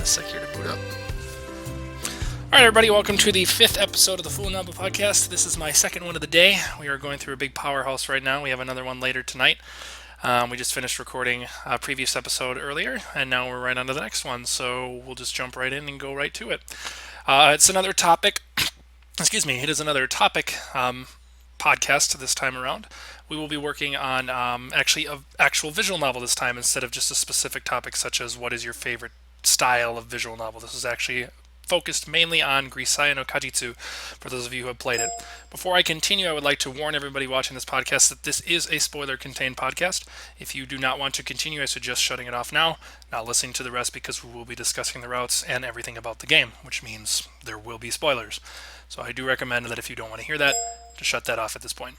sec here to boot up. Alright everybody, welcome to the 5th episode of the Fuwanovel podcast. This is my second one of the day. We are going through a big powerhouse right now. We have another one later tonight. We just finished recording a previous episode earlier, and now we're right on to the next one, so we'll just jump right in and go right to it. It's another topic, it is another topic podcast this time around. We will be working on actually an actual visual novel this time instead of just a specific topic such as what is your favorite style of visual novel. This is actually focused mainly on Grisaia no Kajitsu, for those of you who have played it. Before I continue, I would like to warn everybody watching this podcast that this is a spoiler-contained podcast. If you do not want to continue, I suggest shutting it off now, not listening to the rest, because we will be discussing the routes and everything about the game, which means there will be spoilers. So I do recommend that if you don't want to hear that, to shut that off at this point.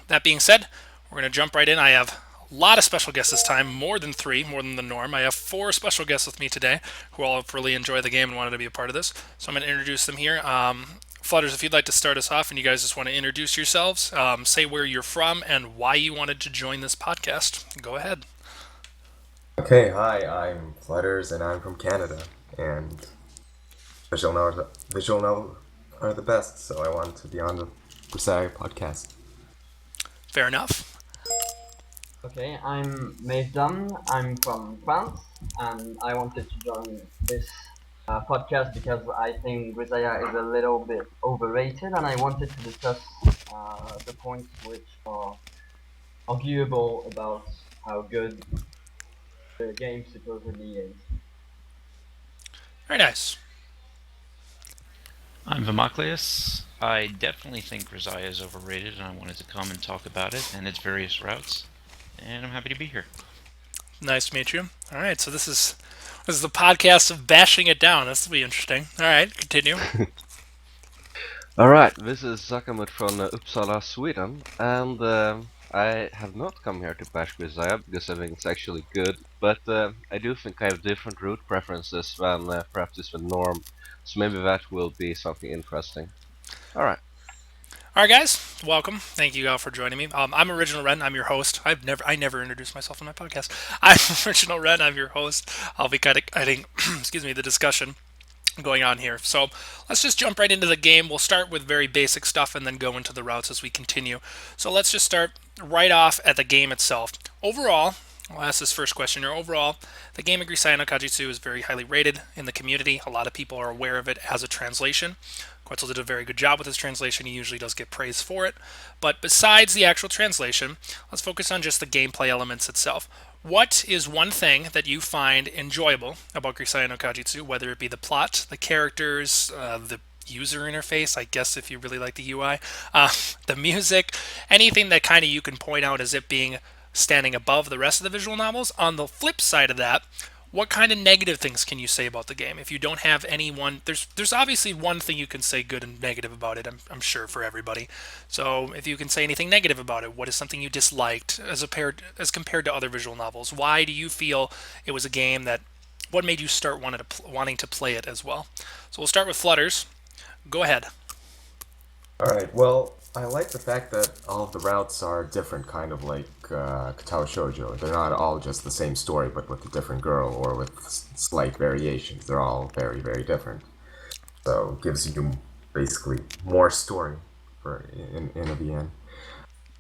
That being said, we're going to jump right in. I have a lot of special guests this time, more than 3, more than the norm. I have 4 special guests with me today who all really enjoy the game and wanted to be a part of this. So I'm going to introduce them here. Flutterz, if you'd like to start us off and you guys just want to introduce yourselves, say where you're from and why you wanted to join this podcast. Go ahead. Okay, hi, I'm Flutterz and I'm from Canada, and visual novels are the best, so I want to be on the Grisaia podcast. Fair enough. Okay, I'm Maefdomn. I'm from France, and I wanted to join this podcast because I think Grisaia is a little bit overrated, and I wanted to discuss the points which are arguable about how good the game supposedly is. Very nice. I'm Vemocleus. I definitely think Grisaia is overrated, and I wanted to come and talk about it and its various routes. And I'm happy to be here. Nice to meet you. All right, so this is the podcast of bashing it down. This will be interesting. All right, continue. Alright, this is Zakamutt from Uppsala, Sweden, and I have not come here to bash Grisaia because I think it's actually good, but I do think I have different route preferences than perhaps is the norm, so maybe that will be something interesting. Alright. All right, guys, welcome. Thank you all for joining me. I'm OriginalRen. I'm your host. I never introduced myself on my podcast. I'm OriginalRen. I'm your host. I'll be guiding, the discussion going on here. So let's just jump right into the game. We'll start with very basic stuff and then go into the routes as we continue. So let's just start right off at the game itself. Overall, I'll ask this first question here. Overall, the game of Grisaia no Kajitsu is very highly rated in the community. A lot of people are aware of it as a translation. Quetzal did a very good job with his translation. He usually does get praise for it. But besides the actual translation, let's focus on just the gameplay elements itself. What is one thing that you find enjoyable about Grisaia no Kajitsu, whether it be the plot, the characters, the user interface, I guess if you really like the UI, the music, anything that kind of you can point out as it being standing above the rest of the visual novels? On the flip side of that, what kind of negative things can you say about the game? If you don't have any one, there's obviously one thing you can say good and negative about it, I'm sure, for everybody. So if you can say anything negative about it, what is something you disliked as compared to other visual novels? Why do you feel it was a game that, what made you start wanting to play it as well? So we'll start with Flutterz. Go ahead. Alright, well, I like the fact that all of the routes are different, kind of like Katao Shoujo. They're not all just the same story, but with a different girl, or with slight variations. They're all very, very different. So it gives you basically more story in the end.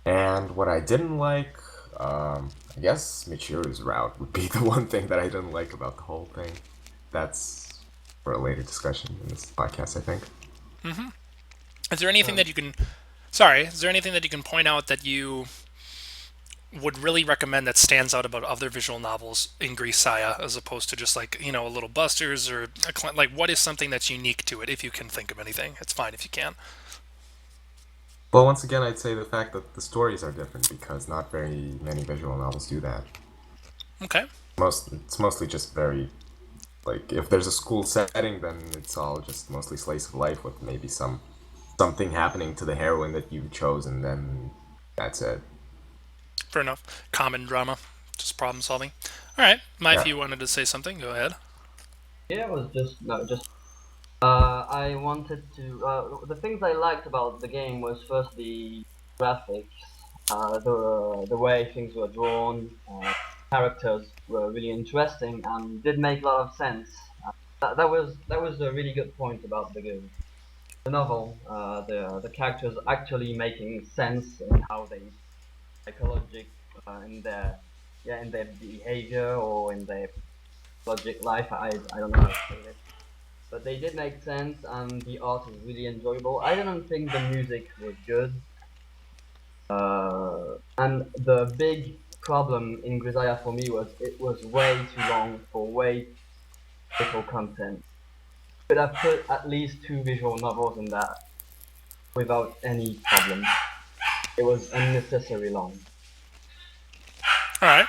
And what I didn't like, I guess Michiru's route would be the one thing that I didn't like about the whole thing. That's for a later discussion in this podcast, I think. Mm-hmm. Is there anything that you can point out that you would really recommend that stands out about other visual novels in Grisaia, as opposed to just like, a little Busters or like, what is something that's unique to it? If you can think of anything, it's fine if you can. Well, once again, I'd say the fact that the stories are different, because not very many visual novels do that. Okay. It's mostly just very, like, if there's a school setting, then it's all just mostly slice of life with maybe something happening to the heroine that you chose, and then that's it. Fair enough. Common drama, just problem solving. All right, If you wanted to say something, go ahead. Yeah, it was just I wanted to. The things I liked about the game was first the graphics, the way things were drawn, characters were really interesting and did make a lot of sense. that was a really good point about the novel. The characters actually making sense in how they psychologic in their behavior or in their logic life. I don't know how to say it. But they did make sense, and the art is really enjoyable. I didn't think the music was good, and the big problem in Grisaia for me was it was way too long for way little content. Could have put at least 2 visual novels in that without any problem. It was unnecessarily long. All right.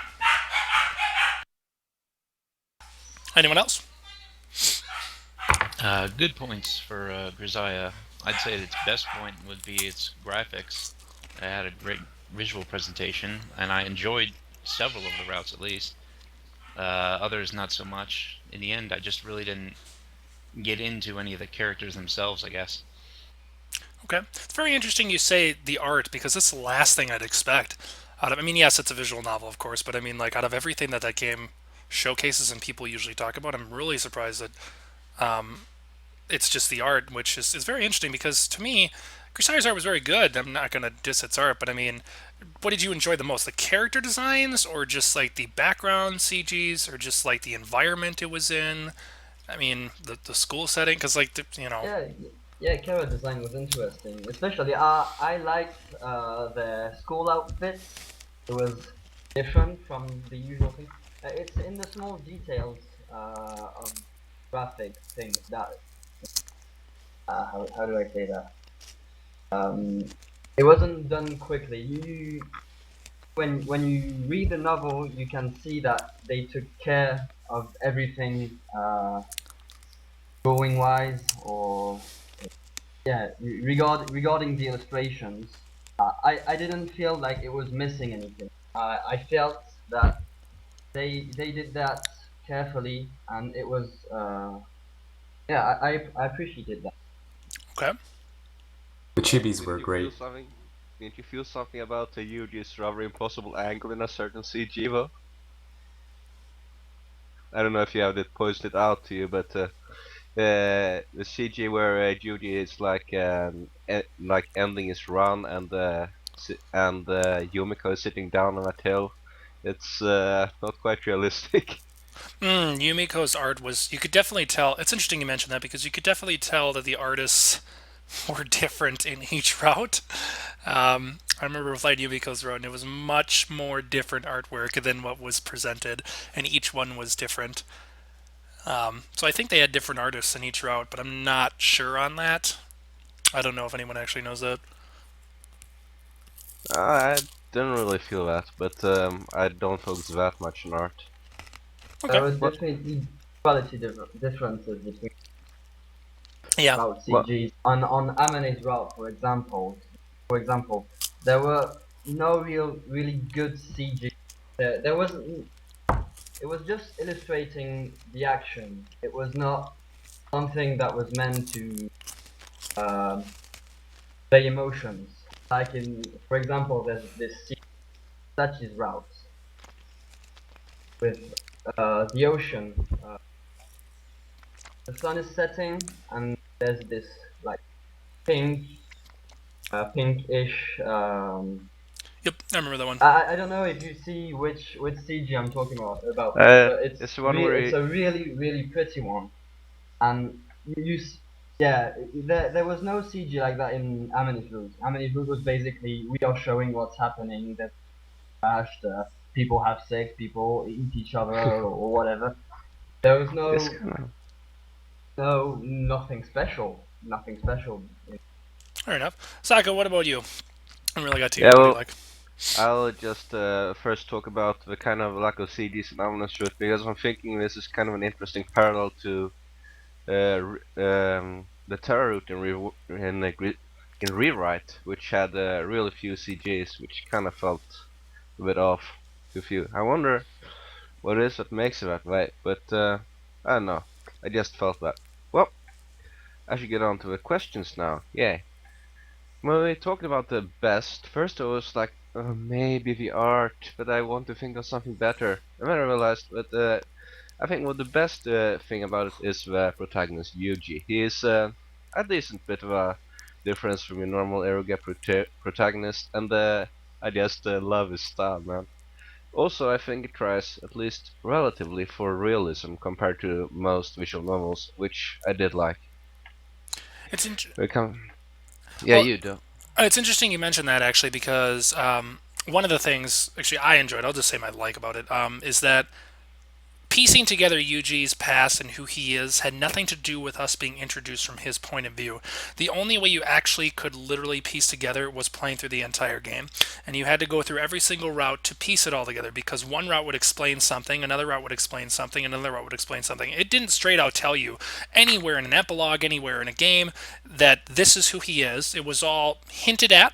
Anyone else? Good points for Grisaia. I'd say its best point would be its graphics. It had a great visual presentation, and I enjoyed several of the routes at least. Others not so much. In the end, I just really didn't get into any of the characters themselves, I guess. Okay. It's very interesting you say the art because that's the last thing I'd expect. I mean, yes, it's a visual novel, of course, but I mean, like, out of everything that that game showcases and people usually talk about, I'm really surprised that it's just the art, which is very interesting because to me, Crusader's art was very good. I'm not going to diss its art, but I mean, what did you enjoy the most? The character designs, or just like the background CGs, or just like the environment it was in? I mean, the school setting, because like Yeah, yeah, character design was interesting. Especially, I liked their school outfits. It was different from the usual thing. It's in the small details of graphic things that how do I say that? It wasn't done quickly. When you read the novel, you can see that they took care of everything, drawing wise or yeah, regarding the illustrations. I didn't feel like it was missing anything. I felt that they did that carefully, and it was yeah, I appreciated that. okay. The chibis Didn't were you feel great. something? Didn't you feel something about the Yuji's rather impossible angle in a certain CG though? I don't know if you have it posted out to you, but the CG where Yuji is like ending his run and Yumiko is sitting down on a hill. It's not quite realistic. Yumiko's art was, you could definitely tell. It's interesting you mentioned that because you could definitely tell that the artists were different in each route. I remember with Light Yumiko's route, and it was much more different artwork than what was presented, and each one was different. So I think they had different artists in each route, but I'm not sure on that. I don't know if anyone actually knows that. I didn't really feel that, but I don't focus that much on art. Okay. There was What? definitely quality differences between Yeah. route What? CGs. On Amane's route, for example, there were no really good CG. There wasn't. It was just illustrating the action. It was not something that was meant to play emotions. Like for example, there's this Sachi's route with the ocean. The sun is setting, and there's this like pink, pinkish. Yep. I remember that one. I don't know if you see which CG I'm talking about, but It's the one where it's a really pretty one, and yeah, there was no CG like that in Amani's Route. Amani's Route was basically we are showing what's happening. That crashed, people have sex, people eat each other or whatever. There was it's kind of nothing special, nothing special. Fair enough. Saka, what about you? I really got to you. yeah. What do you Well, like? I'll just first talk about the kind of lack of CGs in Ominous Root because I'm thinking this is kind of an interesting parallel to the Terror Route in Rewrite, which had really few CGs, which kind of felt a bit off to few. I wonder what it is that makes it that way, but I don't know. I just felt that. Well, I should get on to the questions now. Yeah. When we talked about the best, first I was like, maybe the art, but I want to think of something better. And then I realized that I think what the best thing about it is the protagonist Yuji. He is a decent bit of a difference from your normal Eroga protagonist, and I just love his style, man. Also, I think it tries, at least relatively, for realism compared to most visual novels, which I did like. It's in- Yeah, well, you do. it's interesting you mentioned that actually because one of the things actually I enjoyed. I'll just say my like about it is that piecing together Yuji's past and who he is had nothing to do with us being introduced from his point of view. The only way you actually could literally piece together was playing through the entire game. And you had to go through every single route to piece it all together because one route would explain something, another route would explain something, another route would explain something. It didn't straight out tell you anywhere in an epilogue, anywhere in a game, that this is who he is. It was all hinted at,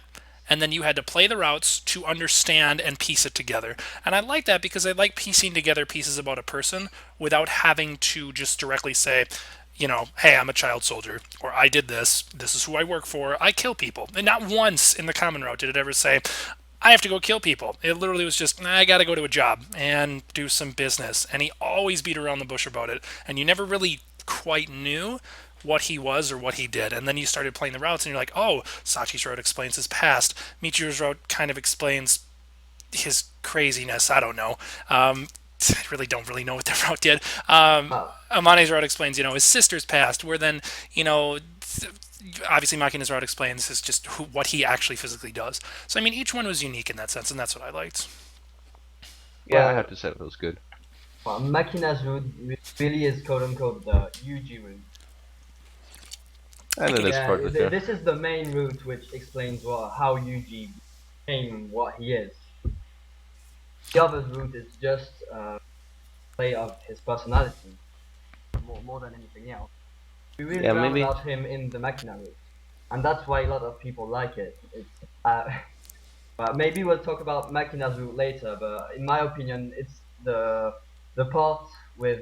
and then you had to play the routes to understand and piece it together. And I like that because I like piecing together pieces about a person without having to just directly say, hey, I'm a child soldier, or I did this, this is who I work for, I kill people. And not once in the common route did it ever say, I have to go kill people. It literally was just, I gotta go to a job and do some business. And he always beat around the bush about it. And you never really quite knew what he was or what he did. And then you started playing the routes and you're like, oh, Sachi's route explains his past. Michiru's route kind of explains his craziness. I don't know. I really don't really know what their route did. Uh, Amane's route explains, his sister's past, where then, obviously Makina's route explains is just what he actually physically does. So, I mean, each one was unique in that sense, and that's what I liked. Yeah, I have well, to say it was good. Makina's route really is quote unquote the Yuji route. And I it can, is Yeah, part of it. this is the main route which explains how Yuji became what he is. The other route is just play of his personality more than anything else. We really Yeah, round maybe. out him in the Machina route, and that's why a lot of people like it. It's but maybe we'll talk about Machina's route later. But in my opinion, it's the part with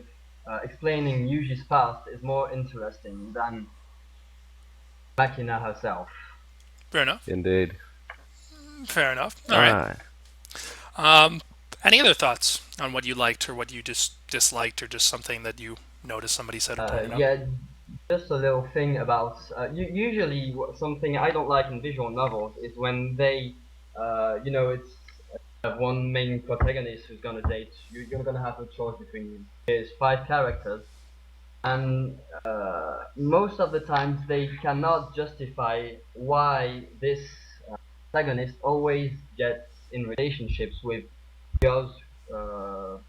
explaining Yuji's past is more interesting than Machina herself. fair enough. Indeed. Fair enough. All right. Alright. Any other thoughts on what you liked or what you just disliked or just something that you noticed somebody said or pointed out? Yeah, just a little thing about usually something I don't like in visual novels is when they, it's one main protagonist who's gonna date. You're gonna have a choice between his five characters, and most of the times they cannot justify why this protagonist always gets in relationships with girls who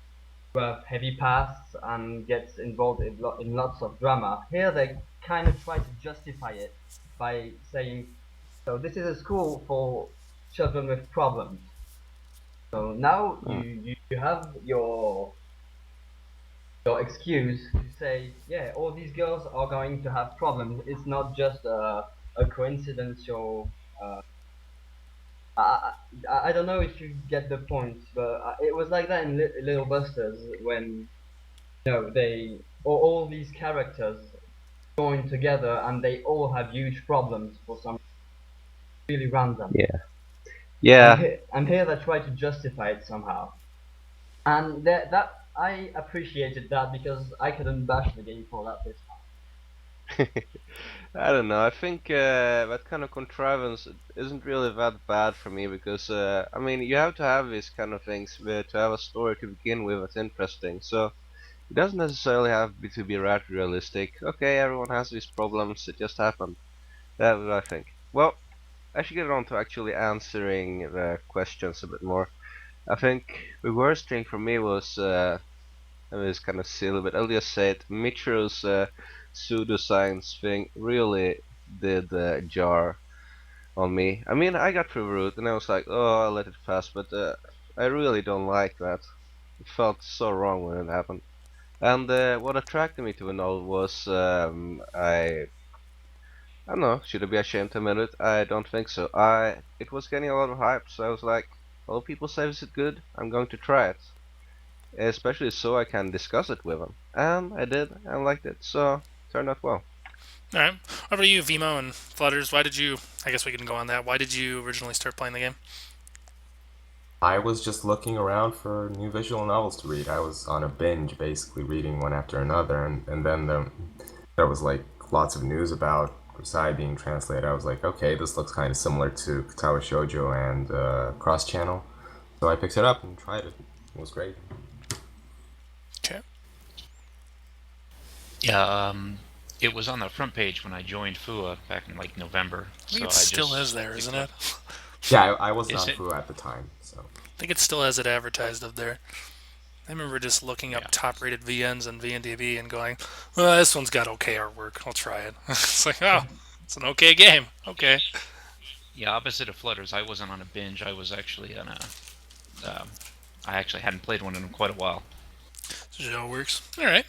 have heavy pasts and gets involved in lots of drama. Here they kind of try to justify it by saying, so this is a school for children with problems. So now Hmm. you have your excuse to say, yeah, all these girls are going to have problems. It's not just a coincidental. I don't know if you get the point, but it was like that in Little Busters when all these characters join together and they all have huge problems for some really random. Yeah. Yeah. And here they try to justify it somehow. And that I appreciated that because I couldn't bash the game for that this I don't know. I think that kind of contrivance isn't really that bad for me because I mean you have to have these kind of things to have a story to begin with that's interesting. So it doesn't necessarily have to be that realistic. Okay, everyone has these problems. It just happened. That's what I think. Well, I should get on to actually answering the questions a bit more. I think the worst thing for me was it was kind of silly, but I'll just say it. Michiru's pseudoscience thing really did jar on me. I mean, I got through the route and I was like, oh, I'll let it pass, but I really don't like that. It felt so wrong when it happened. And what attracted me to the novel was I don't know, should I be ashamed to admit it? I don't think so. It was getting a lot of hype, so I was like, well, people say this is good, I'm going to try it. Especially so I can discuss it with them. And I did, and liked it, so it turned out well. All right. Over to you, Vimo and Flutterz. Why did you? I guess we can go on that. Why did you originally start playing the game? I was just looking around for new visual novels to read. I was on a binge, basically reading one after another, and then there was like lots of news about Grisaia being translated. I was like, okay, this looks kind of similar to Katawa Shoujo and Cross Channel, so I picked it up and tried it. It was great. Okay. Yeah, it was on the front page when I joined Fua back in like November. I think So it still is there, isn't it? Yeah, I wasn't Is on it? Fu at the time, so. I think it still has it advertised up there. I remember just looking up Yeah. top-rated VNs and VNDB and going, well, this one's got okay artwork. I'll try it. It's like, oh, it's an okay game. Okay. Yeah, opposite of Flutterz, I wasn't on a binge. I was actually on a. I actually hadn't played one in quite a while. So it all works. All right.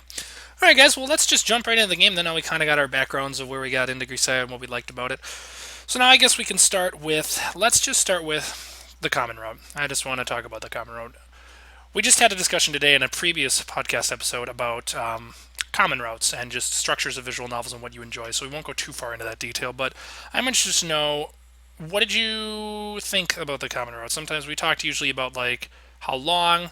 All right, guys. Well, let's just jump right into the game. Then now we kind of got our backgrounds of where we got into Grisaia and what we liked about it. So now I guess we can start with. Let's just start with the common route. I just want to talk about the common route. We just had a discussion today in a previous podcast episode about common routes and just structures of visual novels and what you enjoy. So we won't go too far into that detail. But I'm interested to know, what did you think about the common route? Sometimes we talked usually about like how long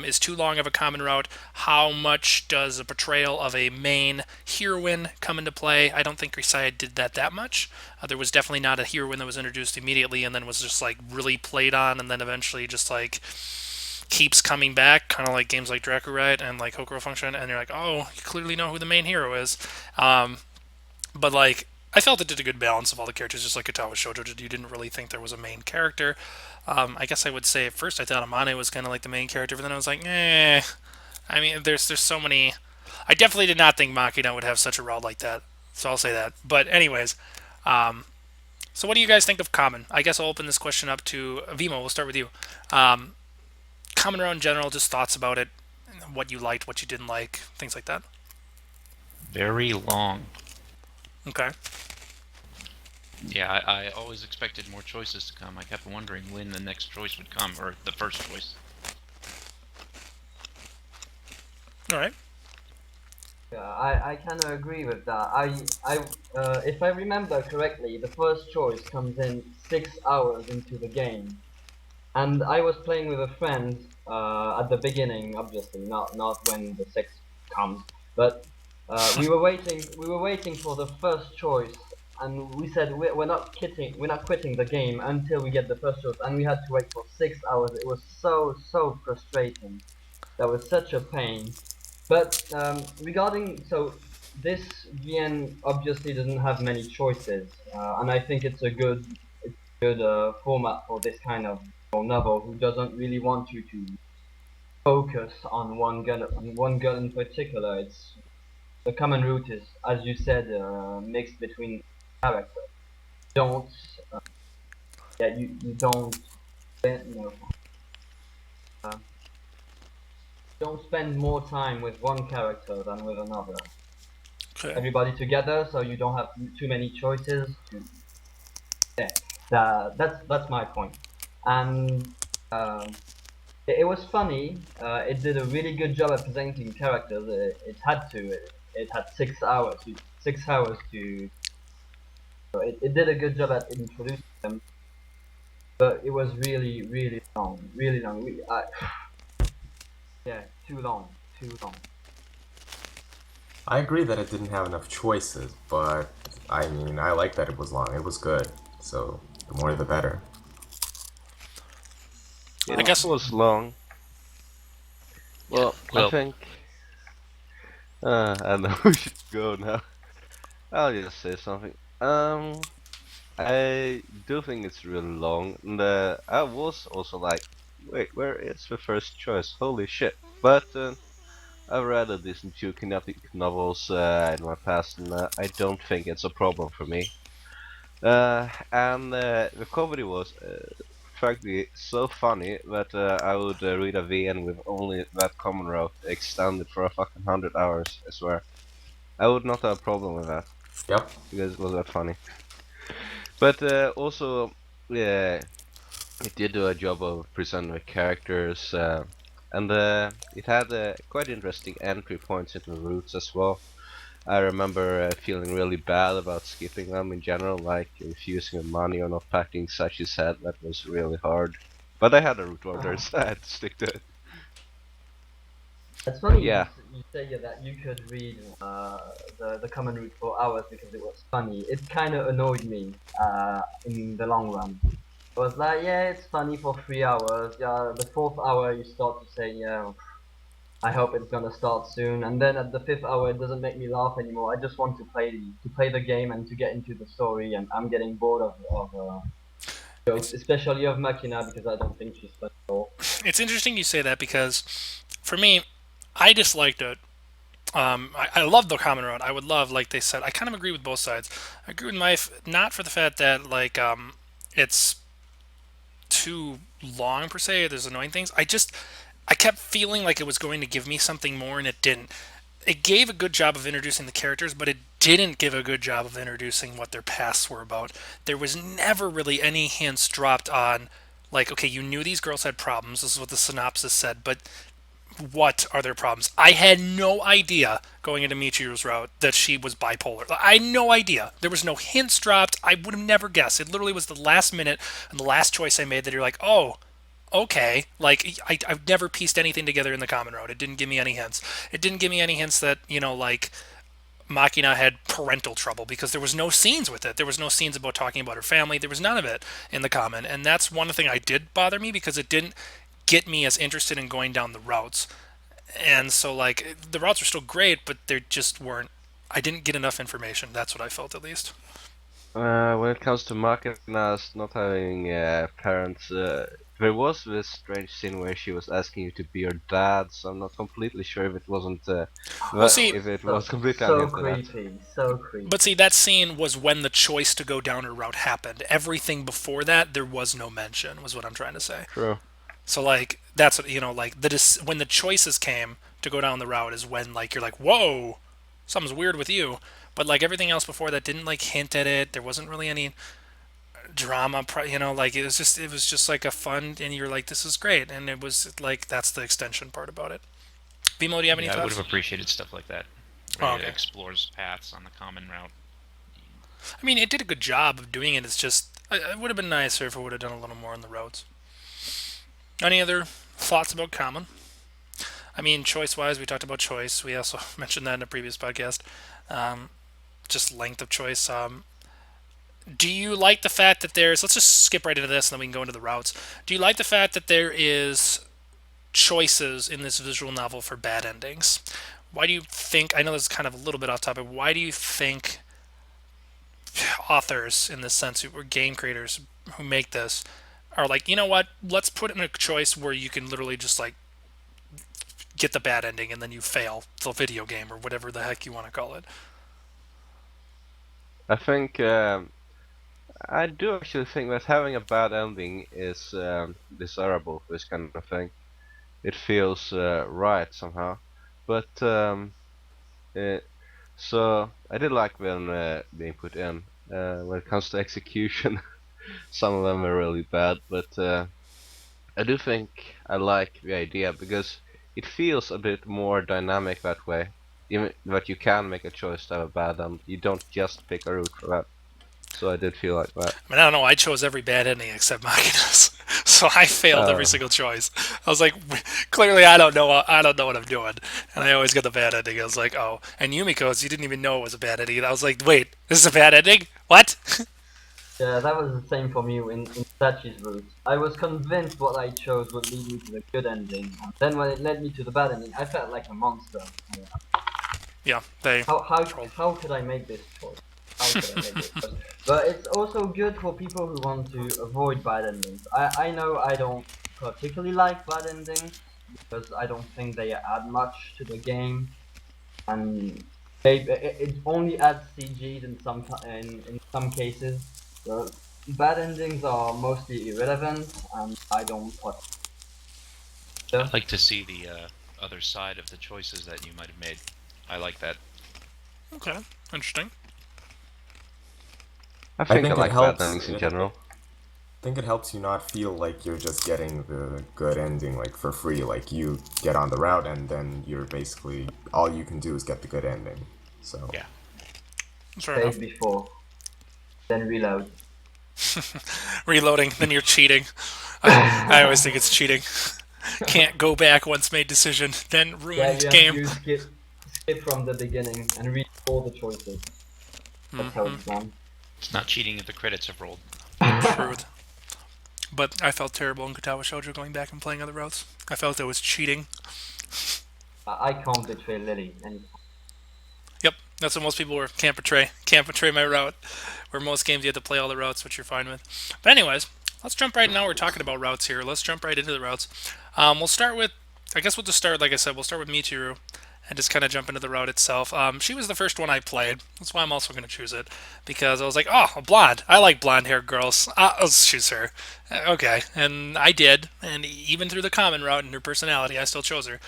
is too long of a common route. How much does a portrayal of a main heroine come into play? I don't think Grisaia did that much. There was definitely not a heroine that was introduced immediately and then was just like really played on and then eventually just like keeps coming back, kind of like games like Drakurite and like Hokuro Function, and you're like, oh, you clearly know who the main hero is. But like, I felt it did a good balance of all the characters, just like Katawa Shoujo did. You didn't really think there was a main character. I guess I would say at first I thought Amane was kind of like the main character, but then I was like, eh. I mean, there's so many. I definitely did not think Machina would have such a route like that, so I'll say that. But anyways, so what do you guys think of Common? I guess I'll open this question up to Vimo. We'll start with you. Common route in general, just thoughts about it, what you liked, what you didn't like, things like that. Very long. Okay. Yeah, I always expected more choices to come. I kept wondering when the next choice would come, or the first choice. All right. Yeah, I kind of agree with that. If I remember correctly, the first choice comes in 6 hours into the game, and I was playing with a friend at the beginning, obviously, not when the six comes, but we were waiting for the first choice, and we said we're not quitting the game until we get the first choice, and we had to wait for 6 hours. It was so frustrating. That was such a pain. But regarding this VN obviously doesn't have many choices, and I think it's a good format for this kind of novel who doesn't really want you to focus on one girl in particular. It's the common route is, as you said, mixed between characters. Don't you don't uh, don't spend more time with one character than with another. Okay. Everybody together, so you don't have too many choices. That's my point. And it was funny. It did a really good job at presenting characters. It had 6 hours. 6 hours to. So it did a good job at introducing them. But it was really long. Really long. Yeah, too long. Too long. I agree that it didn't have enough choices, but I mean, I like that it was long. It was good, so the more the better. I guess- It was long. Well, Well- I think. I know we should go now. I'll just say something. I do think it's really long, and I was also like, wait, where is the first choice? Holy shit! But I've read a decent few kinetic novels in my past, and I don't think it's a problem for me. And the comedy was frankly so funny that I would read a VN with only that common route extended for a fucking 100 hours, I swear. I would not have a problem with that, Yep. because it was that funny. But also, yeah, it did do a job of presenting the characters, and it had quite interesting entry points into the routes as well. I remember feeling really bad about skipping them in general, like refusing money or not packing such as head. That was really hard. But I had a root order, so I had to stick to it. It's funny Yeah. you say that you could read the common route for hours because it was funny. It kind of annoyed me in the long run. I was like, yeah, it's funny for 3 hours. Yeah, the 4th hour you start to say, yeah, I hope it's gonna start soon. And then at the 5th hour, it doesn't make me laugh anymore. I just want to play the game and to get into the story. And I'm getting bored of jokes, especially of Machina because I don't think she's funny at all. It's interesting you say that because, for me, I disliked it. I love the common road. I would love, like they said, I kind of agree with both sides. I agree with not for the fact that it's too long per se. There's annoying things. I kept feeling like it was going to give me something more, and it didn't. It gave a good job of introducing the characters, but it didn't give a good job of introducing what their pasts were about. There was never really any hints dropped on, like, okay, you knew these girls had problems. This is what the synopsis said, but what are their problems? I had no idea going into Michiru's route that she was bipolar. I had no idea. There was no hints dropped. I would have never guessed. It literally was the last minute and the last choice I made that you're like, oh, okay. Like, I've never pieced anything together in the common road. It didn't give me any hints. It didn't give me any hints that, like, Machina had parental trouble because there was no scenes with it. There was no scenes about talking about her family. There was none of it in the common. And that's one thing I did bother me because it didn't get me as interested in going down the routes. And so, like, the routes were still great, but they just weren't. I didn't get enough information. That's what I felt, at least. When it comes to Machina's not having parents, there was this strange scene where she was asking you to be her dad, so I'm not completely sure if it wasn't. see- if it was completely So against that. creepy, so creepy. But see, that scene was when the choice to go down her route happened. Everything before that, there was no mention, was what I'm trying to say. True. So, like, that's what, like, when the choices came to go down the route is when, like, you're like, whoa, something's weird with you. But, like, everything else before that didn't, like, hint at it. There wasn't really any drama, like, it was just like a fun, and you're like, this is great. And it was, like, that's the extension part about it. Vimo, do you have any Yeah, I would thoughts? have appreciated stuff like that. Oh, Where okay. it explores paths on the common route. I mean, it did a good job of doing it. It's just, it would have been nicer if it would have done a little more on the roads. Any other thoughts about common? I mean, choice-wise, we talked about choice. We also mentioned that in a previous podcast. Just length of choice. Do you like the fact that there's... Let's just skip right into this, and then we can go into the routes. Do you like the fact that there is choices in this visual novel for bad endings? Why do you think... I know this is kind of a little bit off topic. Why do you think authors, in this sense, or game creators who make this, are like, you know what? Let's put in a choice where you can literally just, like, get the bad ending and then you fail the video game or whatever the heck you want to call it. I think I do actually think that having a bad ending is desirable for this kind of thing. It feels right somehow. But so I did like them being put in. When it comes to execution, some of them are really bad, but I do think I like the idea because it feels a bit more dynamic that way. Even that you can make a choice to have a bad end, you don't just pick a route for that. So I did feel like that. I mean, I don't know. I chose every bad ending except Machina's, so I failed every single choice. I was like, clearly, I don't know. I don't know what I'm doing, and I always get the bad ending. I was like, oh, and Yumiko's, you didn't even know it was a bad ending. And I was like, wait, this is a bad ending? What? Yeah, that was the same for me in Sachi's route. I was convinced what I chose would lead me to the good ending, and then when it led me to the bad ending, I felt like a monster. Yeah, they. How could I make this choice? How could I make this choice? But it's also good for people who want to avoid bad endings. I know I don't particularly like bad endings because I don't think they add much to the game, and it only adds CGs in some cases. So bad endings are mostly irrelevant, and I don't touch. I'd like to see the other side of the choices that you might have made. I like that. Okay, interesting. I think I it like helps. bad endings in general. I think it helps you not feel like you're just getting the good ending like for free. Like you get on the route and then you're basically all you can do is get the good ending. So Yeah. Fair enough. Save before, then reload. Reloading, then you're cheating. I always think it's cheating. Can't go back once made decision, then Yeah, ruined you have game. to skip from the beginning and read all the choices. That's how it's done. It's not cheating if the credits have rolled. Truth. But I felt terrible in Katawa Shoujo going back and playing other routes. I felt it was cheating. I can't betray Lily anytime. Yep, that's what most people were. Can't betray my route. Where most games you have to play all the routes, which you're fine with. But anyways, let's jump right now. We're talking about routes here. Let's jump right into the routes. We'll start with, I guess we'll just start, like I said, we'll start with Michiru and just kind of jump into the route itself. She was the first one I played. That's why I'm also going to choose it. Because I was like, oh, a blonde. I like blonde-haired girls. Let's choose her. Okay, and I did. And even through the common route and her personality, I still chose her.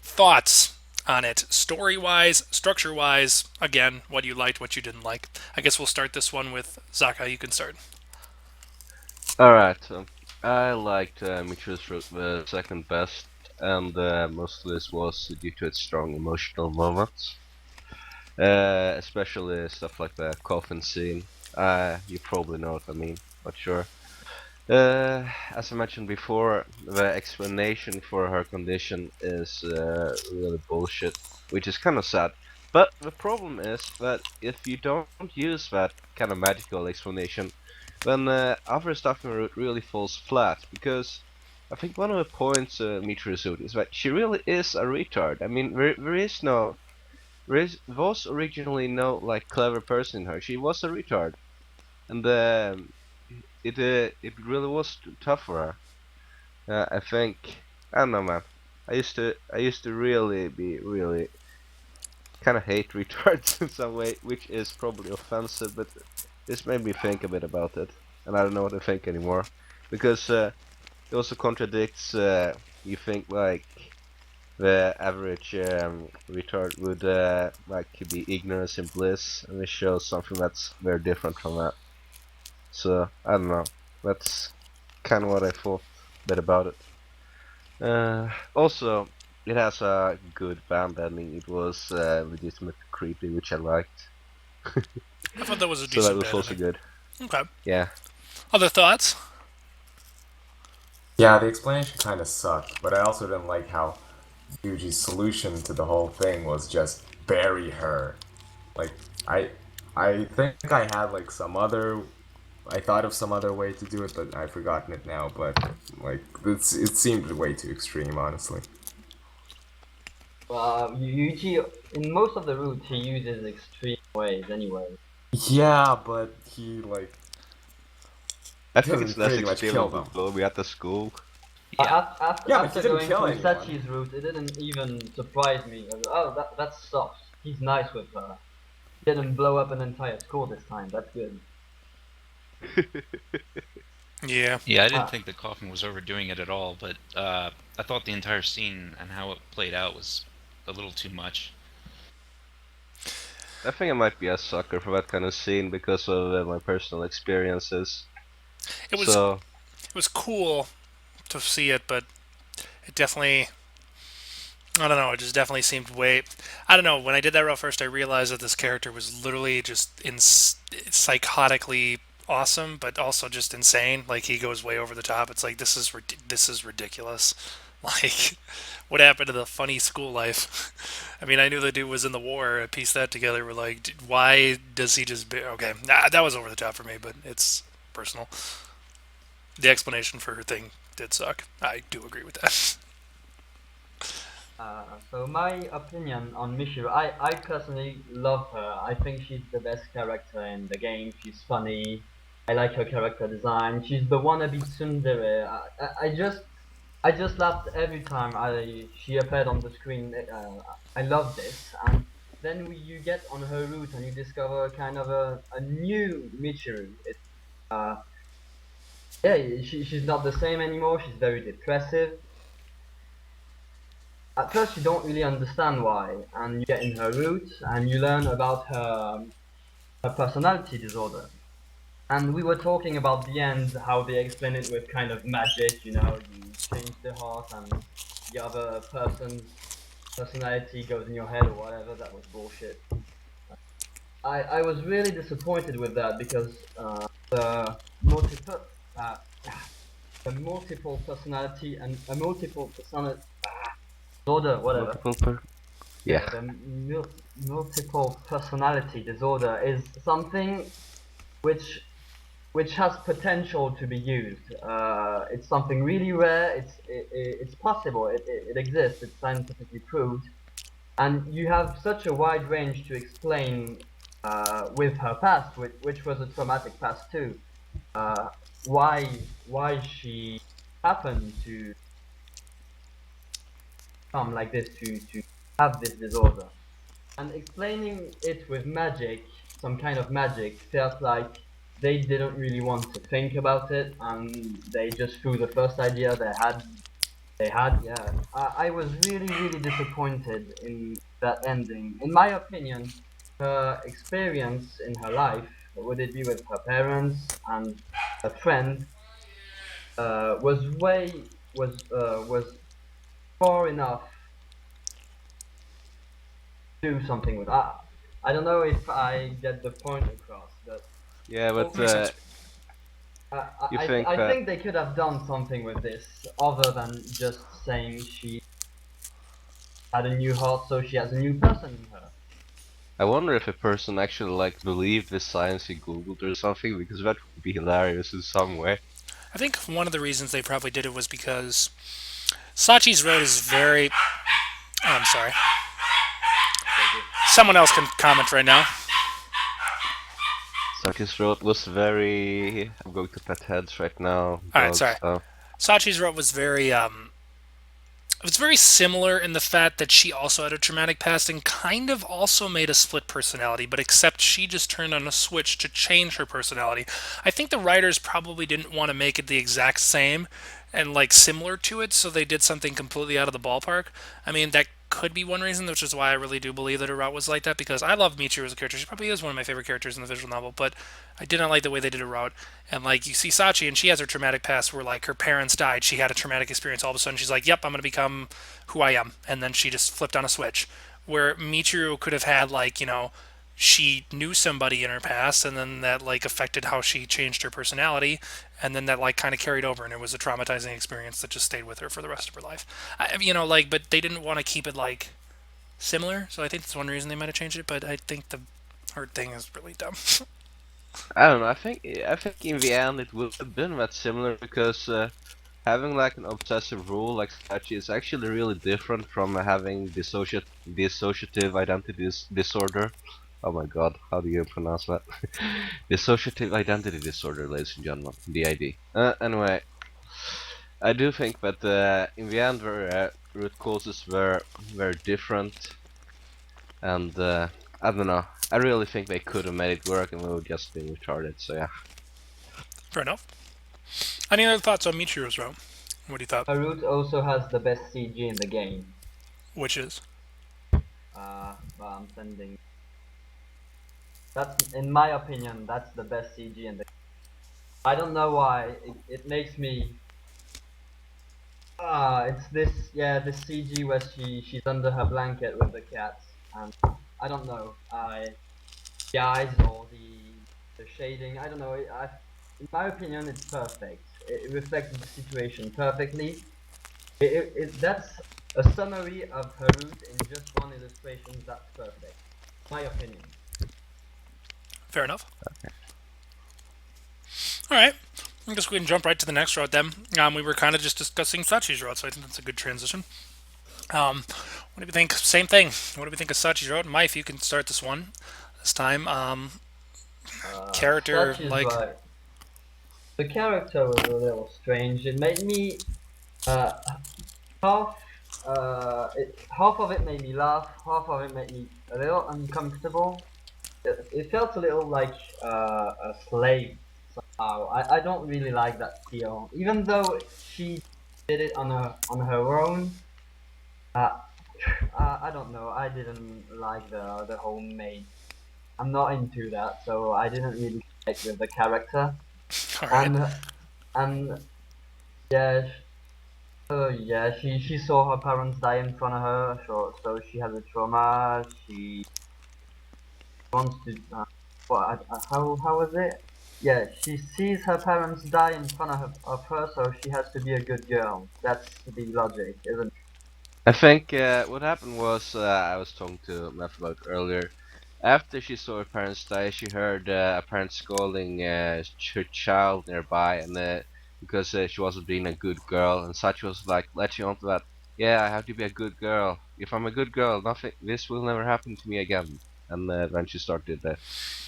Thoughts on it, story-wise, structure-wise, again, what you liked, what you didn't like. I guess we'll start this one with Zaka. You can start. Alright, I liked Michiru's route the second best, and most of this was due to its strong emotional moments. Especially stuff like the coffin scene. You probably know what I mean, but sure. As I mentioned before, the explanation for her condition is really bullshit, which is kind of sad. But the problem is that if you don't use that kind of magical explanation, then other stuff in the route really falls flat, because I think one of the points Michiru's route is that she really is a retard. I mean, there was originally no like clever person in her. She was a retard, and it really was tough for her. I think, I don't know, man. I used to really kind of hate retards in some way, which is probably offensive, but this made me think a bit about it, and I don't know what to think anymore, because it also contradicts. You think like the average retard would like be ignorance in bliss, and it shows something that's very different from that. So I don't know. That's kind of what I thought a bit about it. Also, it has a good band ending. It was legitimately creepy, which I liked. I thought that was a So that decent was band also ending. good. Okay. Yeah. Other thoughts? Yeah, the explanation kind of sucked, but I also didn't like how Yuji's solution to the whole thing was just bury her. Like, I think I had like some other, I thought of some other way to do it, but I've forgotten it now. But like, it seemed way too extreme, honestly. Yuichi, in most of the routes, he uses extreme ways anyway. Yeah, but he like I think it's doesn't less pretty much extreme kill than them. before we at the school. Yeah. Yeah, but After he didn't going kill through anyone. Sachi's route, it didn't even surprise me. I was, oh, that's soft. He's nice with her. Didn't blow up an entire school this time. That's good. Yeah. Yeah, I didn't Ah. think the coffin was overdoing it at all, but I thought the entire scene and how it played out was a little too much. I think I might be a sucker for that kind of scene because of my personal experiences. It was So it was cool to see it, but it definitely, I don't know, it just definitely seemed way, I don't know, when I did that route first, I realized that this character was literally just psychotically awesome, but also just insane. Like, he goes way over the top. It's like, this is ridiculous. Like, what happened to the funny school life? I mean, I knew the dude was in the war. I pieced that together. We're like, why does he just okay, nah, that was over the top for me, but it's personal. The explanation for her thing did suck. I do agree with that. So my opinion on Michiru, I personally love her. I think she's the best character in the game. She's funny. I like her character design. She's the wannabe tsundere. I just laughed every time she appeared on the screen. I love this. And then you get on her route and you discover kind of a new Michiru. Yeah, she's not the same anymore. She's very depressive. At first, you don't really understand why, and you get in her roots and you learn about her personality disorder. And we were talking about the end, how they explain it with kind of magic, you know, you change the heart and the other person's personality goes in your head or whatever. That was bullshit. I was really disappointed with that because the uh, the multiple personality and a multiple personality disorder, whatever. Yeah. The multiple personality disorder is something which has potential to be used. It's something really rare. It's possible. It exists. It's scientifically proved, and you have such a wide range to explain with her past, which was a traumatic past too. Why she happened to come like this, to have this disorder, and explaining it with magic, some kind of magic, felt like they didn't really want to think about it, and they just threw the first idea they had. Yeah. I was really disappointed in that ending. In my opinion, her experience in her life, would it be with her parents and a friend, was far enough to do something with. I don't know if I get the point across, but Yeah, but makes sense. you think I that think they could have done something with this other than just saying she had a new heart, so she has a new person in her. I wonder if a person actually like believed the science he googled or something, because that would be hilarious in some way. I think one of the reasons they probably did it was because Sachi's road is very. Oh, I'm sorry. Someone else can comment right now. Saki's road was very. I'm going to pet heads right now. Alright, sorry. Sachi's road was very it was very similar in the fact that she also had a traumatic past and kind of also made a split personality, but except she just turned on a switch to change her personality. I think the writers probably didn't want to make it the exact same and like similar to it, so they did something completely out of the ballpark. I mean, that could be one reason, which is why I really do believe that her route was like that, because I love Michiru as a character. She probably is one of my favorite characters in the visual novel, but I did not like the way they did her route. And like you see Sachi, and she has her traumatic past where like her parents died. She had a traumatic experience. All of a sudden, she's like, "Yep, I'm gonna become who I am," and then she just flipped on a switch. Where Michiru could have had like she knew somebody in her past, and then that like affected how she changed her personality, and then that like kind of carried over, and it was a traumatizing experience that just stayed with her for the rest of her life. But they didn't want to keep it like similar, so I think that's one reason they might have changed it. But I think the hurt thing is really dumb. I don't know. I think in the end it would have been that similar, because having like an obsessive rule like Sachi is actually really different from having dissociative identity disorder. Oh my god, how do you pronounce that? Dissociative identity disorder, ladies and gentlemen. DID. Anyway, I do think that in the end their root causes were very different, and I don't know. I really think they could have made it work, and we would just been retarded. So yeah. Fair enough. Any other thoughts on Michiru's route? What do you thought? Her route also has the best CG in the game. Which is? I'm sending. That's, in my opinion, that's the best CG in the. I don't know why. It makes me. It's this. Yeah, this CG where she's under her blanket with the cats, and I don't know. The eyes or the shading. I don't know. In my opinion, it's perfect. It reflects the situation perfectly. That's a summary of her route in just one illustration. That's perfect. My opinion. Fair enough. Alright. I guess we can jump right to the next route then. We were kind of just discussing Sachi's route, so I think that's a good transition. What do we think? Same thing. What do we think of Sachi's route? Maif, you can start this one. This time. Character, Sachi's like... right. The character was a little strange. It made me half of it made me laugh, half of it made me a little uncomfortable. It felt a little like a slave somehow. I don't really like that feel, even though she did it on her own. I don't know. I didn't like the whole maid. I'm not into that, so I didn't really connect with the character. Alright. And yeah, yeah, she saw her parents die in front of her, so she has a trauma. She wants to. How was it? yeah, she sees her parents die in front of her, so she has to be a good girl. That's the logic, isn't it? I think what happened was I was talking to Matt about earlier. After she saw her parents die, she heard a parent scolding her child nearby, and because she wasn't being a good girl, and such was like latching onto that. Yeah, I have to be a good girl. If I'm a good girl, nothing. This will never happen to me again. And then she started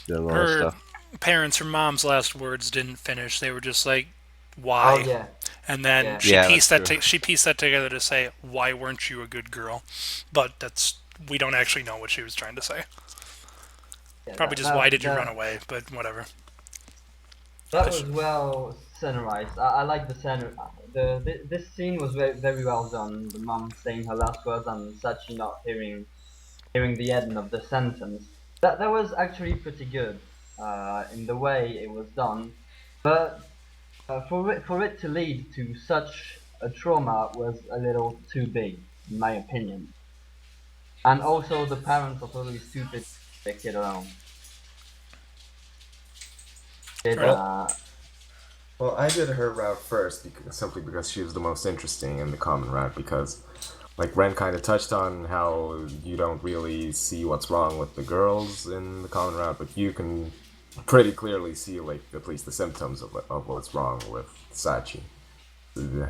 doing all this Her stuff. parents, her mom's last words didn't finish. They were just like, Oh "Why?" yeah, And then yeah, Yeah, that's true. she pieced that together to say, "Why weren't you a good girl?" But we don't actually know what she was trying to say. yeah. Probably just why did you run away? But whatever. That But was well scenarized. I like the scene. This scene was very well done. The mom saying her last words and Sachi not hearing the end of the sentence. That was actually pretty good in the way it was done. But for it to lead to such a trauma was a little too big, in my opinion. And also the parents are totally stupid to leave their kid alone. It, all right. Well, well, I did her route first simply because she was the most interesting in the common route. Because, like Ren kind of touched on how you don't really see what's wrong with the girls in the common route, but you can pretty clearly see like at least the symptoms of what's wrong with Sachi,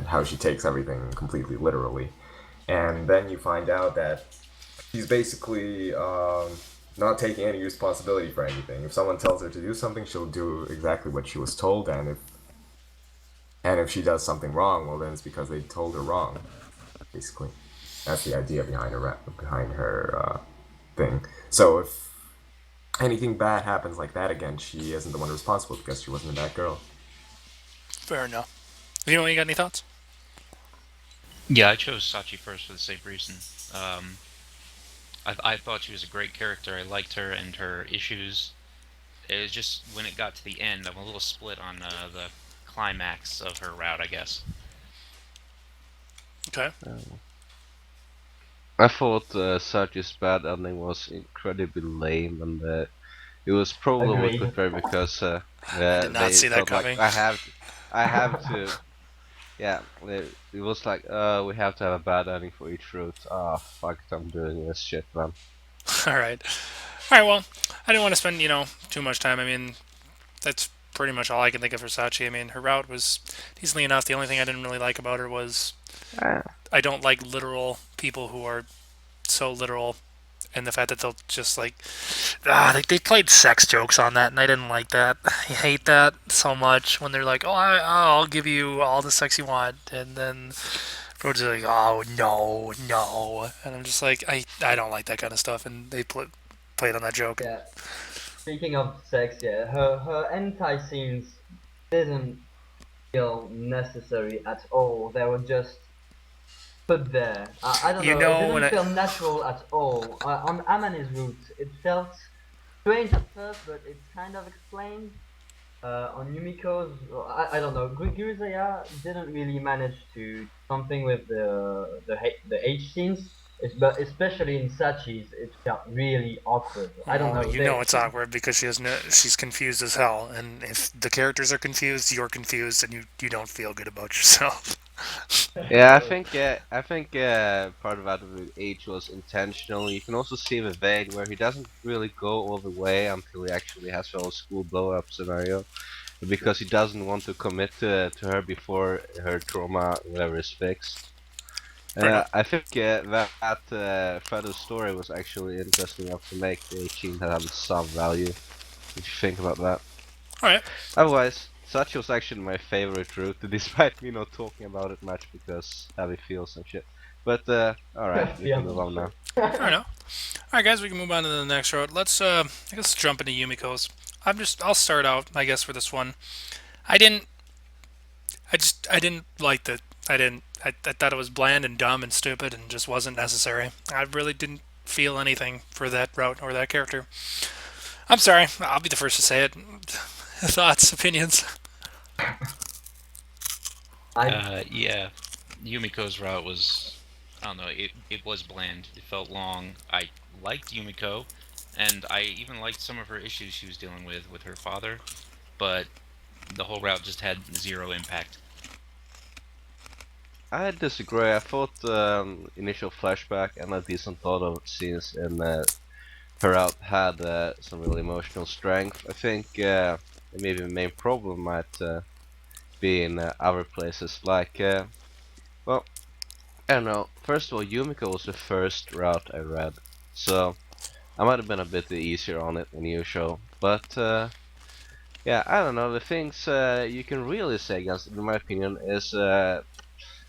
how she takes everything completely literally, and then you find out that she's basically not taking any responsibility for anything. If someone tells her to do something, she'll do exactly what she was told, and if she does something wrong, well, then it's because they told her wrong. Basically, that's the idea behind her thing. So if anything bad happens like that again, she isn't the one responsible because she wasn't a bad girl. Fair enough. You got any thoughts? Yeah, I chose Sachi first for the same reason. I thought she was a great character. I liked her and her issues. It was just when it got to the end, I'm a little split on the climax of her route, I guess. Okay. I thought Sachi's bad ending was incredibly lame, and it was probably what agreed. got there because I did not they see that felt like coming. I have to. Yeah, it was like we have to have a bad ending for each route. Ah, fuck it, I'm doing this shit, man. All right. All right. Well, I didn't want to spend too much time. I mean, that's pretty much all I can think of for Sachi. I mean, her route was decently enough. The only thing I didn't really like about her was Ah, I don't like literal people who are so literal, and the fact that they'll just like they played sex jokes on that, and I didn't like that. I hate that so much when they're like, "Oh, I'll give you all the sex you want," and then Roach is like, "Oh no, no," and I'm just like, I don't like that kind of stuff, and they played on that joke. Yeah. Speaking of sex, yeah, her anti scenes didn't feel necessary at all. They were just put there. I don't You know. It know when didn't I feel natural at all. On Amani's route, it felt strange at first, but it's kind of explained. On Yumiko's, I don't know. Grisaia didn't really manage to do something with the H scenes. But especially in Sachi's, it felt really awkward. I don't well, know. you know it's awkward because she's confused as hell, and if the characters are confused, you're confused, and you don't feel good about yourself. yeah, I think part of that with H was intentional. You can also see with Vade where he doesn't really go all the way until he actually has the whole school blow up scenario, because he doesn't want to commit to her before her trauma whatever is fixed. Fair enough. I think that Flutterz story was actually interesting enough to make the team that had some value, if you think about that. All right. Otherwise, Sachi was actually my favorite route, despite me not talking about it much because heavy feels and shit. But alright, we Yeah, can move on now. Fair enough. All right, guys, we can move on to the next road. Let's I guess jump into Yumiko's. I'll start out, I guess, for this one. I didn't I didn't like that. I thought it was bland and dumb and stupid and just wasn't necessary. I really didn't feel anything for that route or that character. I'm sorry. I'll be the first to say it. Thoughts, opinions. I Yeah, Yumiko's route was, I don't know, it was bland. It felt long. I liked Yumiko, and I even liked some of her issues she was dealing with her father. but the whole route just had zero impact. I disagree. I thought initial flashback and a decent lot of scenes in her route had some really emotional strength. I think maybe the main problem might be in other places, like, well, I don't know. First of all, Yumiko was the first route I read, so I might have been a bit easier on it than usual. But yeah, I don't know. The things you can really say against it, in my opinion, is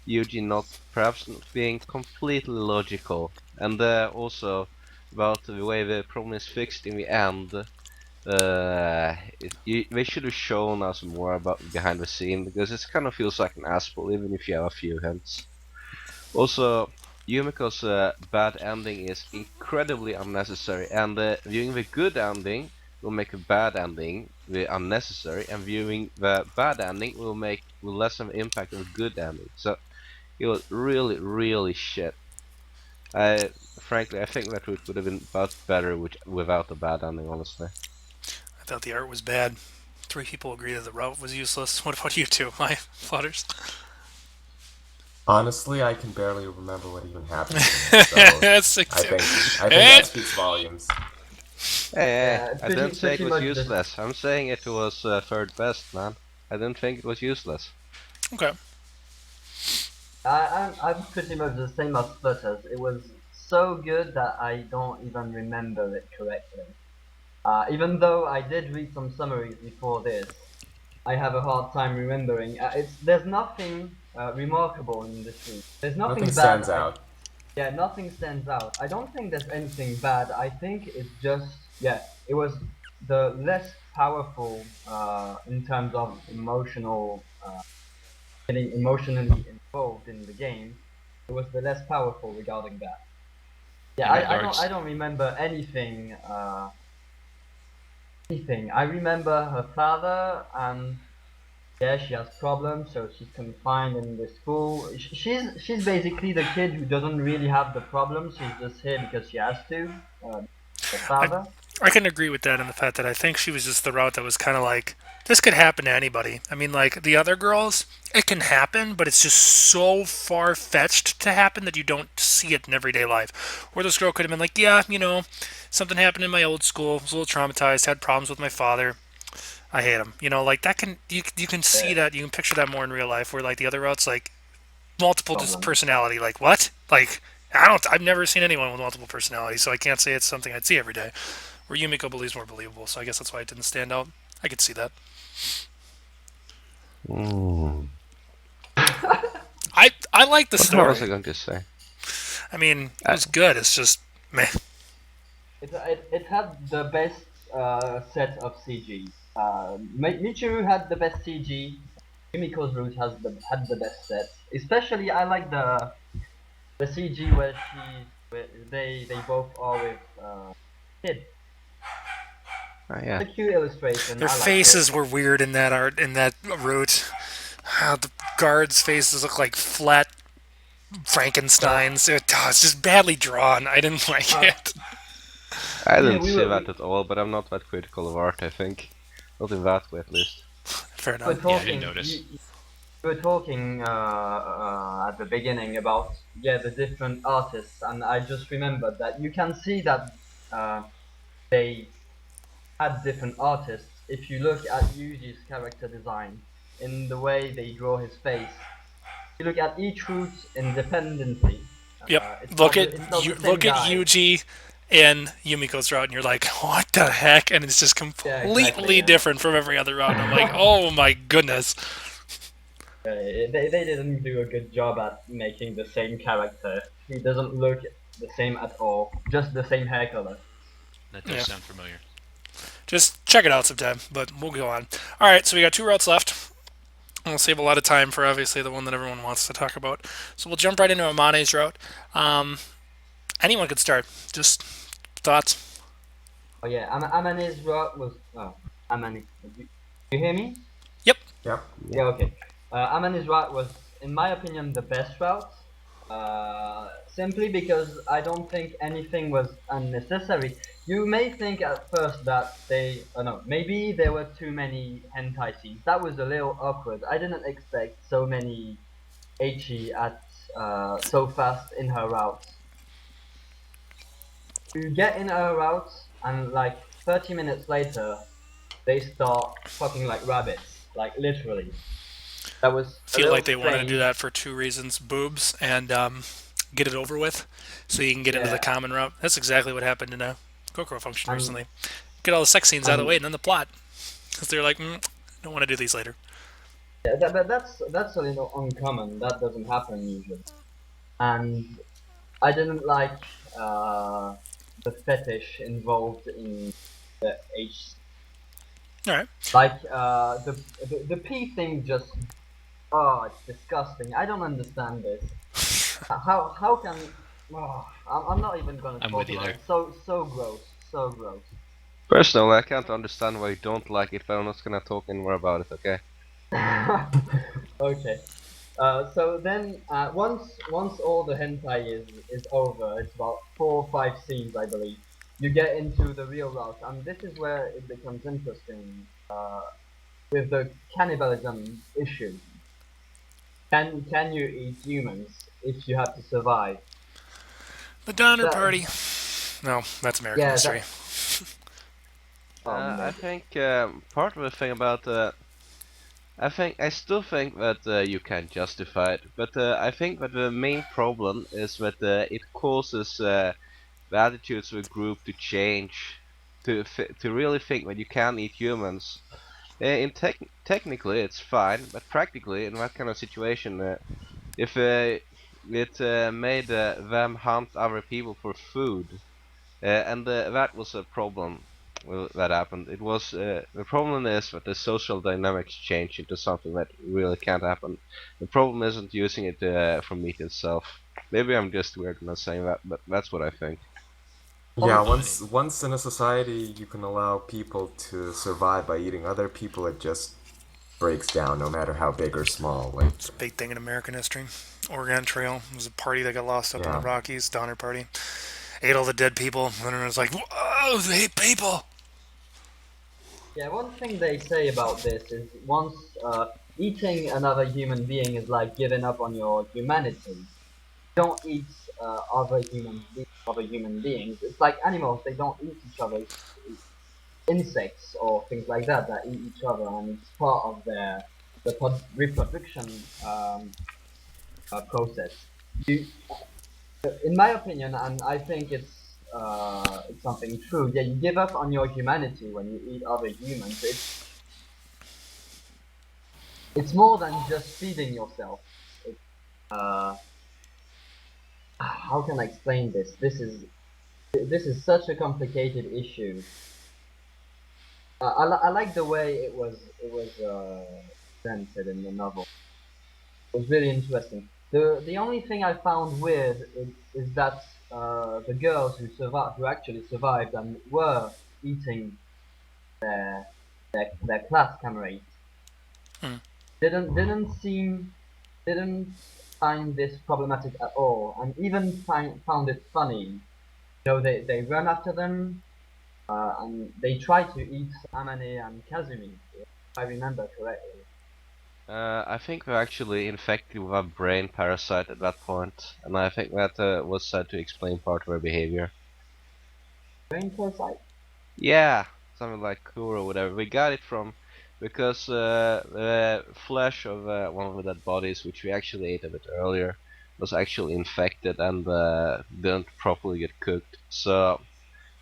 Eugene perhaps not being completely logical, and also about the way the problem is fixed in the end. They should have shown us more about behind the scene, because it kind of feels like an asshole, even if you have a few hints. Also, Yumiko's bad ending is incredibly unnecessary, and viewing the good ending will make the bad ending unnecessary, and viewing the bad ending will lessen the impact of the good ending. So it was really, really shit. Frankly, I think that route would have been about better without the bad ending, honestly. I thought the art was bad. 3 people agree that the route was useless. What about you two, my Flutterz? Honestly, I can barely remember what even happened to me, so That's I think that It's speaks volumes. Hey, Yeah, I didn't say it pretty was much useless. I'm saying it was third best, man. I didn't think it was useless. okay. I'm pretty much the same as Flutterz. It was so good that I don't even remember it correctly. Even though I did read some summaries before this, I have a hard time remembering. There's nothing remarkable in this route. There's nothing Nothing bad. stands out. Yeah, nothing stands out. I don't think there's anything bad. I think it's just, yeah, it was the less powerful in terms of getting emotionally involved in the game. It was the less powerful regarding that. Yeah, In regards, I don't remember anything. I remember her father, and yeah, she has problems, so she's confined in the school. She's basically the kid who doesn't really have the problems. She's just here because she has to. Her I father. I can agree with that in the fact that I think she was just the route that was kind of like this could happen to anybody. I mean, like the other girls, it can happen, but it's just so far fetched to happen that you don't see it in everyday life. Where this girl could have been like, yeah, something happened in my old school. I was a little traumatized. Had problems with my father. I hate him. Like that can you can see Yeah, that you can picture that more in real life. Where like the other routes like multiple just problem. personality. Like what? Like I've never seen anyone with multiple personalities, so I can't say it's something I'd see every day. Where Yumiko believes more believable, so I guess that's why it didn't stand out. I could see that. Mm. I like the What was I story. going to say? I mean, it was good. It's just meh. It had the best set of CG. Michiru had the best CG. Yumiko's route had the best set. Especially, I like the CG where they both are with kid. Yeah. The cute illustration. Their I liked it. faces were weird in that art in that route. The guards' faces look like flat Frankenstein's. It's just badly drawn. I didn't like it. I Yeah, didn't see that at all, but I'm not that critical of art, I think. Not in that way, at least. Fair We're enough. yeah, I talking. didn't notice. We were talking at the beginning about the different artists, and I just remembered that you can see that they had different artists. If you look at Yuji's character design, in the way they draw his face, you look at each route independently. Yep. It's not the same Look at guy. Yuji and Yumiko's route, and you're like, what the heck? And it's just Yeah, exactly. completely different from every other route. And I'm like, oh my goodness. They didn't do a good job at making the same character. He doesn't look the same at all. Just the same hair color. That does Yeah. sound familiar. Just check it out sometime, but we'll go on. All right, so we got 2 routes left. We'll save a lot of time for obviously the one that everyone wants to talk about. So we'll jump right into Amane's route. Anyone could start. Just thoughts. Oh yeah, Amane's route was. Oh, Amane. You hear me? Yep. Yep. Yeah, okay. Amane's route was, in my opinion, the best route. Simply because I don't think anything was unnecessary. You may think at first that maybe there were too many hentai scenes. That was a little awkward. I didn't expect so many ecchi at so fast in her routes. You get in her routes, and like 30 minutes later, they start fucking like rabbits, like literally. That was a Feel little like they wanted to do strange. that for two reasons: boobs and get it over with, so you can get into the Yeah, common route. That's exactly what happened in a Kokoro function and recently. Get all the sex scenes out of the way and and then the plot, because they're like, don't want to do these later. yeah, but that's a little uncommon. That doesn't happen usually. And I didn't like the fetish involved in the H. All right. Like the P thing just it's disgusting. I don't understand this. How can I'm not even gonna I'm talk with you about there. it. So gross, so gross. Personally, I can't understand why you don't like it, but I'm not gonna talk anymore about it, okay? Okay. So then, once all the hentai is over, it's about 4 or 5 scenes, I believe. You get into the real route, and this is where it becomes interesting. With the cannibalism issue, can you eat humans if you have to survive? The Donner That Party. No, that's American yeah, history. that I maybe. think part of the thing about I still think that you can justify it, but I think that the main problem is that it causes the attitudes of a group to change, to really think that you can eat humans. Technically, it's fine, but practically, in that kind of situation, if it made them hunt other people for food, and that was a problem that happened. It was the problem is that the social dynamics change into something that really can't happen. The problem isn't using it for meat itself. Maybe I'm just weird when I'm saying that, but that's what I think. Yeah, Um, once in a society you can allow people to survive by eating other people, it just breaks down, no matter how big or small. Like, It's a big thing in American history. Oregon Trail was a party that got lost up in the yeah, Rockies. Donner Party. Ate all the dead people. And everyone was like, whoa, they hate people. yeah, one thing they say about this is once eating another human being is like giving up on your humanity. Don't eat other human beings. It's like animals; they don't eat each other. It's insects or things like that that eat each other, and it's part of the reproduction process. You, in my opinion, and I think it's something true. Yeah, you give up on your humanity when you eat other humans. It's more than just feeding yourself. It, uh, how can I explain this? This is such a complicated issue. I like the way it was presented in the novel. It was really interesting. The only thing I found weird is that the girls who actually survived and were eating their class comrades Hmm. didn't find this problematic at all, and even found it funny. They run after them, and they try to eat Amane and Kazumi, if I remember correctly. I think they're actually infected with a brain parasite at that point, and I think that was said to explain part of their behavior. Brain parasite? Yeah, something like Kuro or whatever. We got it from because the flesh of one of the dead bodies, which we actually ate a bit earlier, was actually infected and didn't properly get cooked. So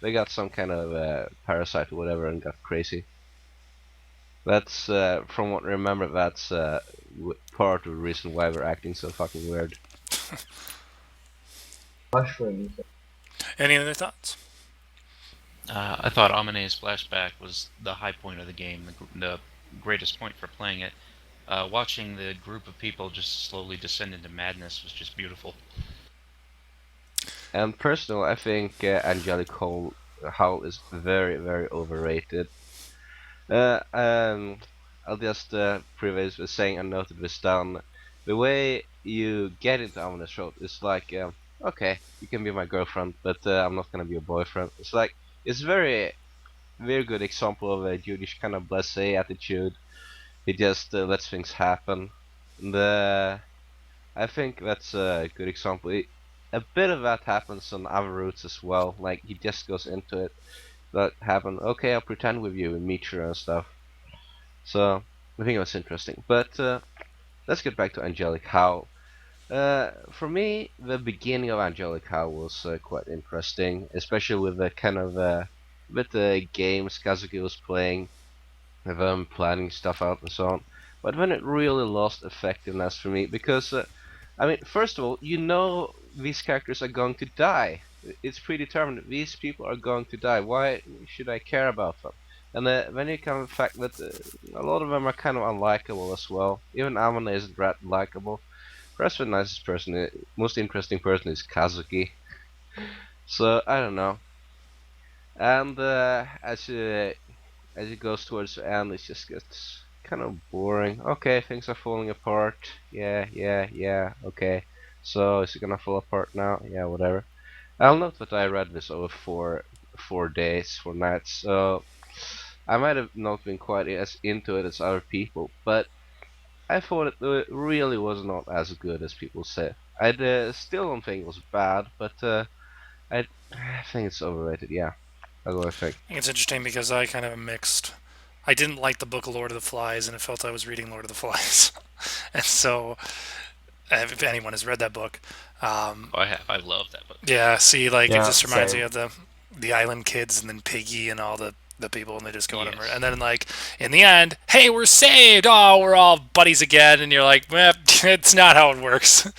they got some kind of parasite or whatever and got crazy. That's from what I remember. That's part of the reason why we're acting so fucking weird. Mushrooms. Any other thoughts? I thought Amane's flashback was the high point of the game, the greatest point for playing it. Watching the group of people just slowly descend into madness was just beautiful. And personally, I think Angelic Howl is very, very overrated. Uh, um, I'll just preface with saying I noted this down. The way you get into Amuna's road, it's like, okay, you can be my girlfriend, but I'm not gonna be your boyfriend. It's like, it's very good example of a Jewish kind of blasé attitude. He just lets things happen. And I think that's a good example. A bit of that happens on other routes as well. Like, he just goes into it. That happen. Okay, I'll pretend with you and meet you and stuff. So I think it was interesting. But let's get back to Angelic Howl. For me, the beginning of Angelic Howl was quite interesting, especially with the kind of with the games Kazuki was playing, with them planning stuff out and so on. But when it really lost effectiveness for me, because I mean, first of all, you know these characters are going to die. It's predetermined. These people are going to die. Why should I care about them? And then you come to the fact that a lot of them are kind of unlikable as well. Even Amane isn't that likable. Perhaps the nicest person, most interesting person is Kazuki. So I don't know. And as it goes towards the end, it just gets kind of boring. Okay, things are falling apart. Yeah. Okay, so is it gonna fall apart now? Yeah, whatever. I'll note that I read this over 4 nights, so I might have not been quite as into it as other people, but I thought it really was not as good as people say. I still don't think it was bad, but I think it's overrated. Yeah, that's what I think. I think it's interesting because I kind of mixed. I didn't like the book of Lord of the Flies, and it felt I was reading Lord of the Flies. And so, if anyone has read that book, I have. I love that book. yeah, see, like, it Yeah, just reminds same. me of the Island Kids and then Piggy and all the people, and they just go on Yes. and then, like, in the end, hey, we're saved! Oh, we're all buddies again, and you're like, it's not how it works.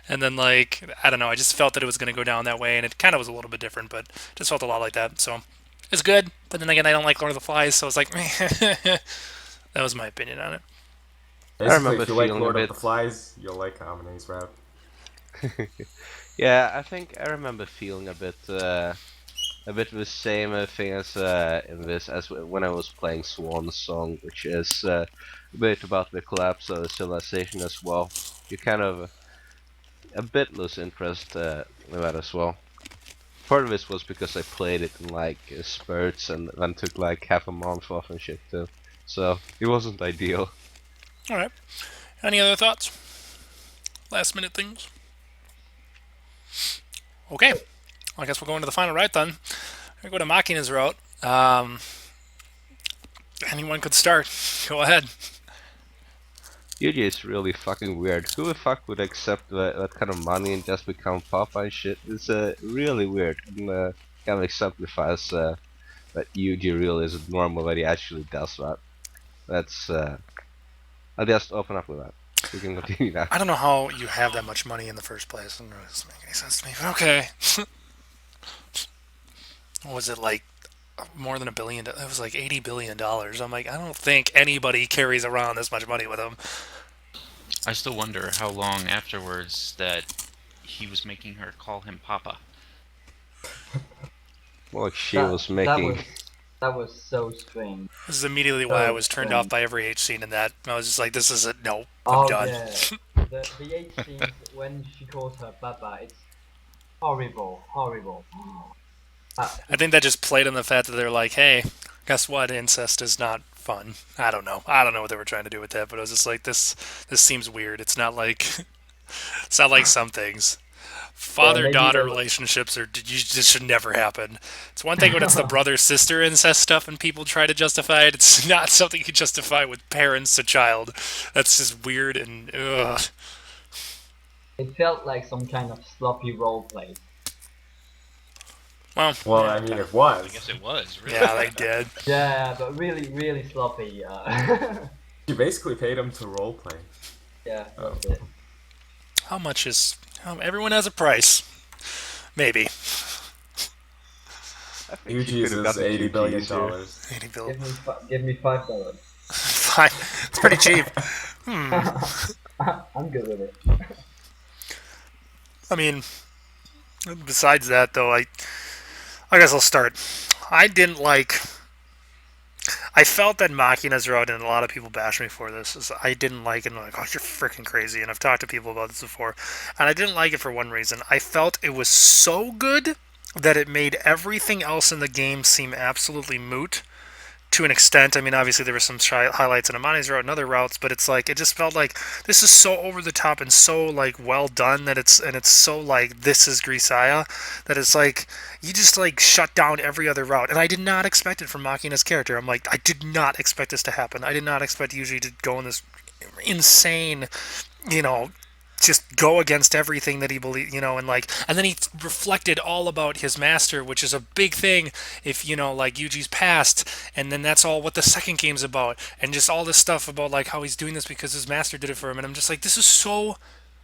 And then, like, I don't know, I just felt that it was going to go down that way, and it kind of was a little bit different, but just felt a lot like that, so it's good. But then again, I don't like Lord of the Flies, so it's like, that was my opinion on it. I Basically, remember if you like feeling a Lord of bit. the Flies, you'll like Amane's rap. Yeah, I think I remember feeling a bit the same thing as in this as when I was playing Swan Song, which is a bit about the collapse of the civilization as well. You kind of a bit lose interest in that as well. Part of this was because I played it in like spurts and then took like half a month off and shit too, so it wasn't ideal. All right. Any other thoughts? Last minute things? Okay. Well, I guess we'll go into the final right then. We go to Makina's route. Anyone could start. Go ahead. Yuji is really fucking weird. Who the fuck would accept that kind of money and just become Papa and shit? It's really weird. And kind of exemplifies that Yuji really isn't normal that he actually does that. That's I'll just open up with that. We can continue now. I don't know how you have that much money in the first place. It doesn't make any sense to me, but okay. What was it, like more than $1 billion? It was like $80 billion. I'm like, I don't think anybody carries around this much money with them. I still wonder how long afterwards that he was making her call him Papa. Well, she That- was that making. That was so strange. This is immediately why I was turned off by every H scene in that. I was just like, this is it. No, I'm done. Yeah. The H scenes when she calls her Baba, it's horrible. I think that just played on the fact that they're like, hey, guess what? Incest is not fun. I don't know what they were trying to do with that, but I was just like, this seems weird. It's not like some things. Father-daughter maybe relationships just should never happen. It's one thing when it's the brother-sister incest stuff and people try to justify it. It's not something you justify with parents to child. That's just weird and ugh. It felt like some kind of sloppy roleplay. Well, Well, yeah, I mean, okay. it I was. guess it was, really. Yeah, they did. Yeah, but really sloppy. You basically paid him to roleplay. Yeah, that's it. How much is... everyone has a price. Maybe. I think she UG's could have is gotten $80 billion. GGs here. 80 bill. Give me $5. Fine. It's pretty cheap. I'm good with it. I mean, besides that, though, I guess I'll start. I didn't like... I felt that Machina's route, and a lot of people bash me for this, is I didn't like it. And like, oh, you're freaking crazy. And I've talked to people about this before, and I didn't like it for one reason. I felt it was so good that it made everything else in the game seem absolutely moot to an extent. I mean, obviously there were some highlights in Amani's route and other routes, but it's like it just felt like this is so over the top and so like well done that it's so like this is Grisaia that it's like you just like shut down every other route. And I did not expect it from Machina's character. I'm like I did not expect this to happen. I did not expect Yuji to go in this insane, you know, just go against everything that he believed, and like, and then he reflected all about his master, which is a big thing if, like Yuji's past, and then that's all what the second game's about, and just all this stuff about like how he's doing this because his master did it for him, and I'm just like, this is so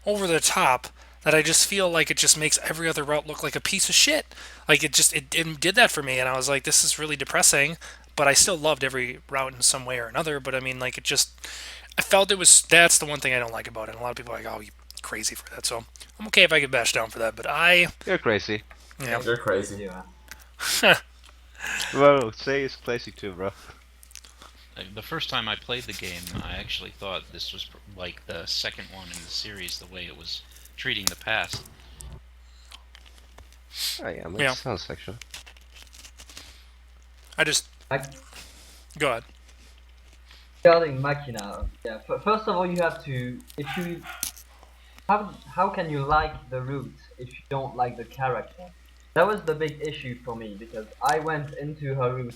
over the top that I just feel like it just makes every other route look like a piece of shit. Like it did that for me, and I was like, this is really depressing, but I still loved every route in some way or another, but I mean, like, I felt that's the one thing I don't like about it. And a lot of people are like, oh, you crazy for that. So I'm okay if I get bashed down for that. But You're crazy. Yeah. You're crazy. Yeah. Well, say it's crazy too, bro. The first time I played the game, I actually thought this was like the second one in the series, the way it was treating the past. Oh yeah, makes Yeah. sense actually. Like, Go ahead. regarding Machina, yeah. First of all, you have to, if you, how can you like the route if you don't like the character? That was the big issue for me because I went into her route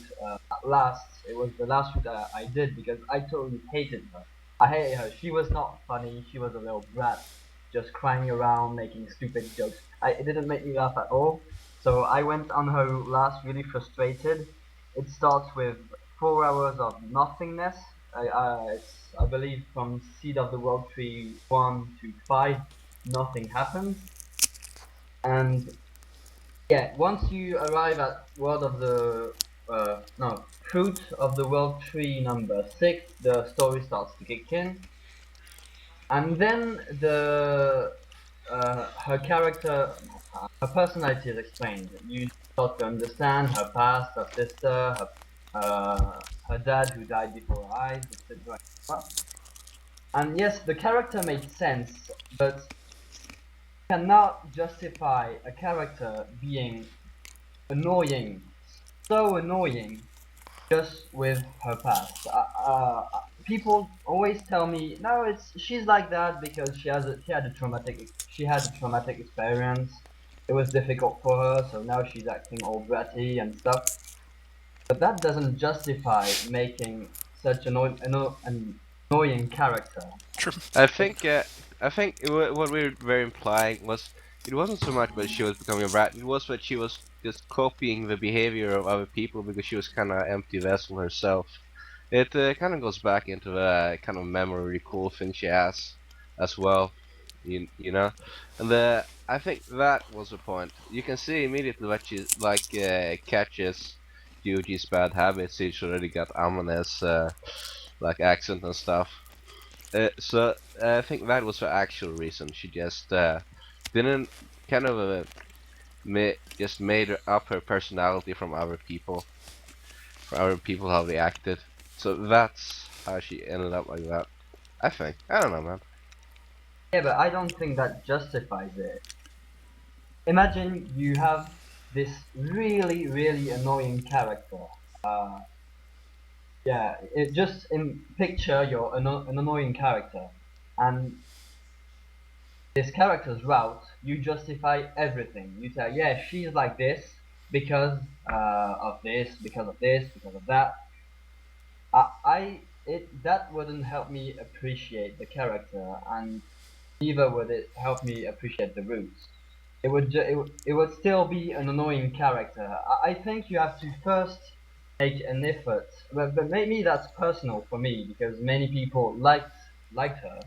last. It was the last route I did because I totally hated her. I hated her. She was not funny. She was a little brat, just crying around, making stupid jokes. It didn't make me laugh at all. So I went on her route last, really frustrated. It starts with 4 hours of nothingness. I believe from Seed of the World Tree 1 to 5, nothing happens. And yeah, once you arrive at World of the no, Fruit of the World Tree number 6, the story starts to kick in. And then her character, her personality is explained. You start to understand her past, her sister, her dad who died before her eyes, etc. And yes, the character made sense, but you cannot justify a character being annoying, so annoying, just with her past. People always tell me, no, she's like that because she had a traumatic experience. It was difficult for her, so now she's acting all bratty and stuff. But that doesn't justify making such an annoying character. True. I think what we were implying was it wasn't so much that she was becoming a brat. It was that she was just copying the behavior of other people because she was kind of empty vessel herself. It kind of goes back into the kind of memory recall thing she has as well, you know. And I think that was the point. You can see immediately that she like catches Yuji's bad habits. She's already got Amane's like accent and stuff. So I think that was the actual reason. She just didn't kind of just made up her personality from other people how they acted. So that's how she ended up like that. I think. I don't know, man. Yeah, but I don't think that justifies it. Imagine you have this really, really annoying character. Yeah, just picture you're an annoying character, and this character's route, you justify everything. You say, yeah, she's like this because of this, because of this, because of that. That wouldn't help me appreciate the character, and neither would it help me appreciate the roots. It would still be an annoying character. I think you have to first make an effort, but maybe that's personal for me because many people liked her,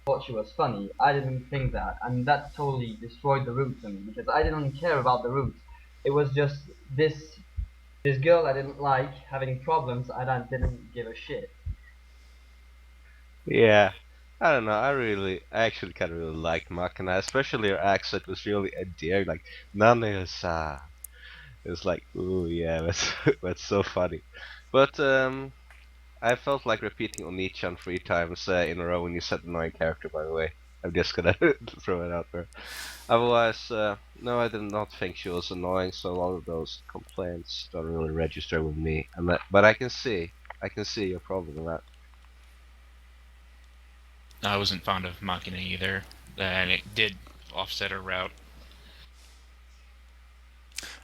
thought she was funny. I didn't think that, and that totally destroyed the roots for me because I didn't care about the roots. It was just this girl I didn't like having problems, and I didn't give a shit. Yeah. I don't know. I actually kind of really liked Machina, especially her accent was really endearing. Like none is it's like, ooh, yeah, that's that's so funny. But I felt like repeating Oni-chan 3 times in a row when you said annoying character, by the way. I'm just gonna throw it out there. Otherwise, no, I did not think she was annoying, so a lot of those complaints don't really register with me. But I can see your problem with that. I wasn't fond of Machina either, and it did offset her route.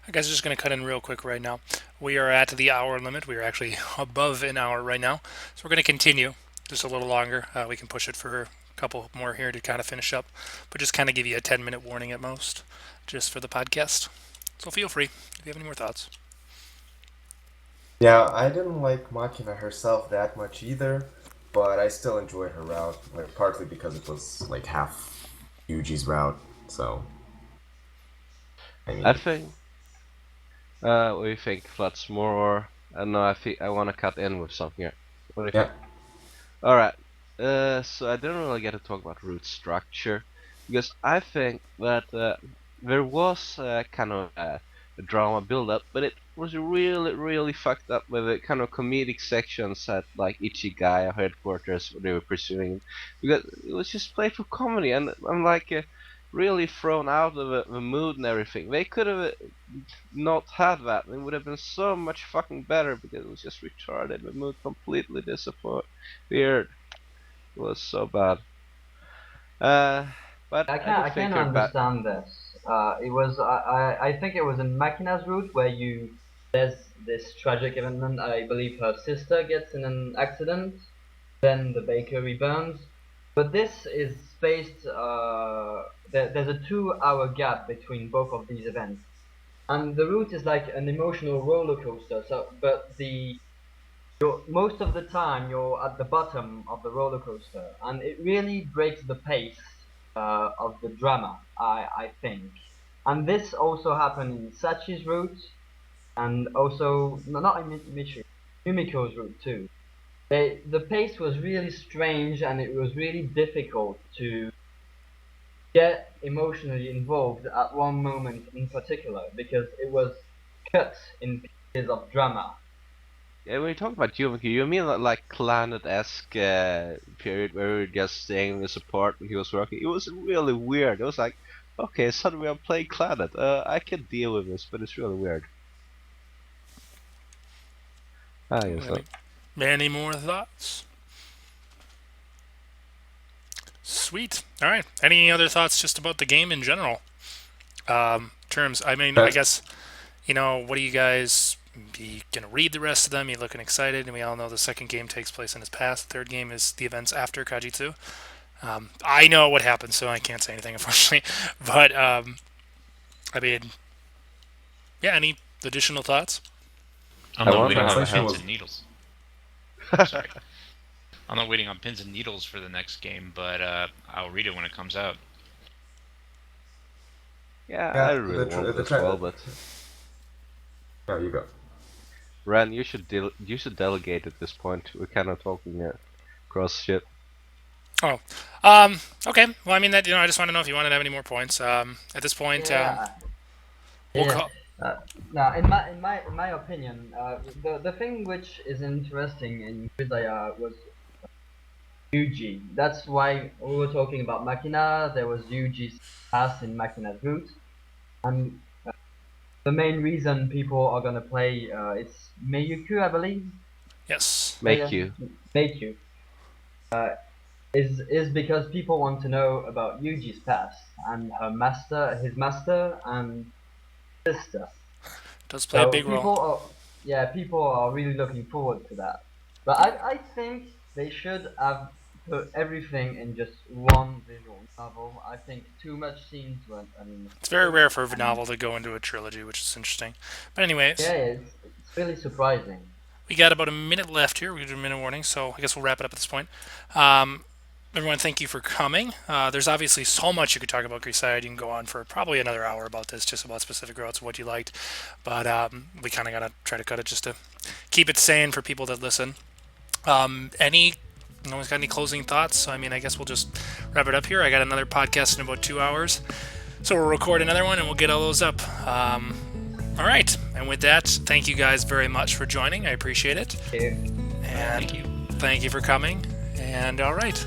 I guess I'm just going to cut in real quick right now. We are at the hour limit. We are actually above an hour right now. So we're going to continue just a little longer. We can push it for a couple more here to kind of finish up. But just kind of give you a 10-minute warning at most just for the podcast. So feel free if you have any more thoughts. Yeah, I didn't like Machina herself that much either, but I still enjoyed her route, like partly because it was like half Yuji's route. So, I think. What do you think, Flutz? More? No, I want to cut in with something here. What do you think? All right. So I didn't really get to talk about route structure because I think that there was kind of a drama build-up, but it was really fucked up with the kind of comedic sections at like Ichigaya headquarters where they were pursuing, because it was just played for comedy, and I'm like really thrown out of the mood and everything. They could have not had that. It would have been so much fucking better because it was just retarded. The mood completely disappeared. Weird. It was so bad. But I can't understand this. I think it was in Machina's route where there's this tragic event. I believe her sister gets in an accident, then the bakery burns. But this is spaced. There's a 2-hour gap between both of these events, and the route is like an emotional roller coaster. But most of the time you're at the bottom of the roller coaster, and it really breaks the pace of the drama, I think. And this also happened in Sachi's route, and also not in Mimiko's route too. The pace was really strange, and it was really difficult to get emotionally involved at one moment in particular because it was cut in pieces of drama. Yeah, when you talk about Yumiko, you mean like Clannad-esque period where we were just staying in the support when he was working? It was really weird. It was like, okay, suddenly I'm playing Clannad. I can deal with this, but it's really weird. Any more thoughts? Sweet. All right. Any other thoughts just about the game in general? Terms. I mean, I guess, what do you guys? You gonna read the rest of them? You looking excited? And we all know the second game takes place in his past. The third game is the events after Kajitsu. I know what happened, so I can't say anything, unfortunately. But I mean, yeah. Any additional thoughts? I'm not waiting on pins and needles. Sorry, I'm not waiting on pins and needles for the next game, but I'll read it when it comes out. Yeah, I really want this well, but no, you go. Ren, you should delegate at this point. We're kind of talking cross shit. Oh, okay. Well, I mean that I just want to know if you wanted to have any more points. At this point, Now, in my opinion, the thing which is interesting in Grisaia was Yuji. That's why we were talking about Machina. There was Yuji's past in Machina's route, and the main reason people are gonna play it's Meiyuku, I believe. Yes. Meikyu. Is because people want to know about Yuji's past and his master and sister. Does play a big role. People are really looking forward to that. But I think they should have put everything in just one visual novel. I think too much scenes went. It's very rare for a novel to go into a trilogy, which is interesting. But anyways, it's really surprising. We got about a minute left here. We're going to do a minute warning, so I guess we'll wrap it up at this point. Everyone, thank you for coming. There's obviously so much you could talk about Grisaia. You can go on for probably another hour about this, just about specific routes and what you liked. But we kind of got to try to cut it just to keep it sane for people that listen. Got any closing thoughts? I mean, I guess we'll just wrap it up here. I got another podcast in about 2 hours. So we'll record another one and we'll get all those up. All right, and with that, thank you guys very much for joining. I appreciate it. Okay. And Thank you. thank you for coming. And all right,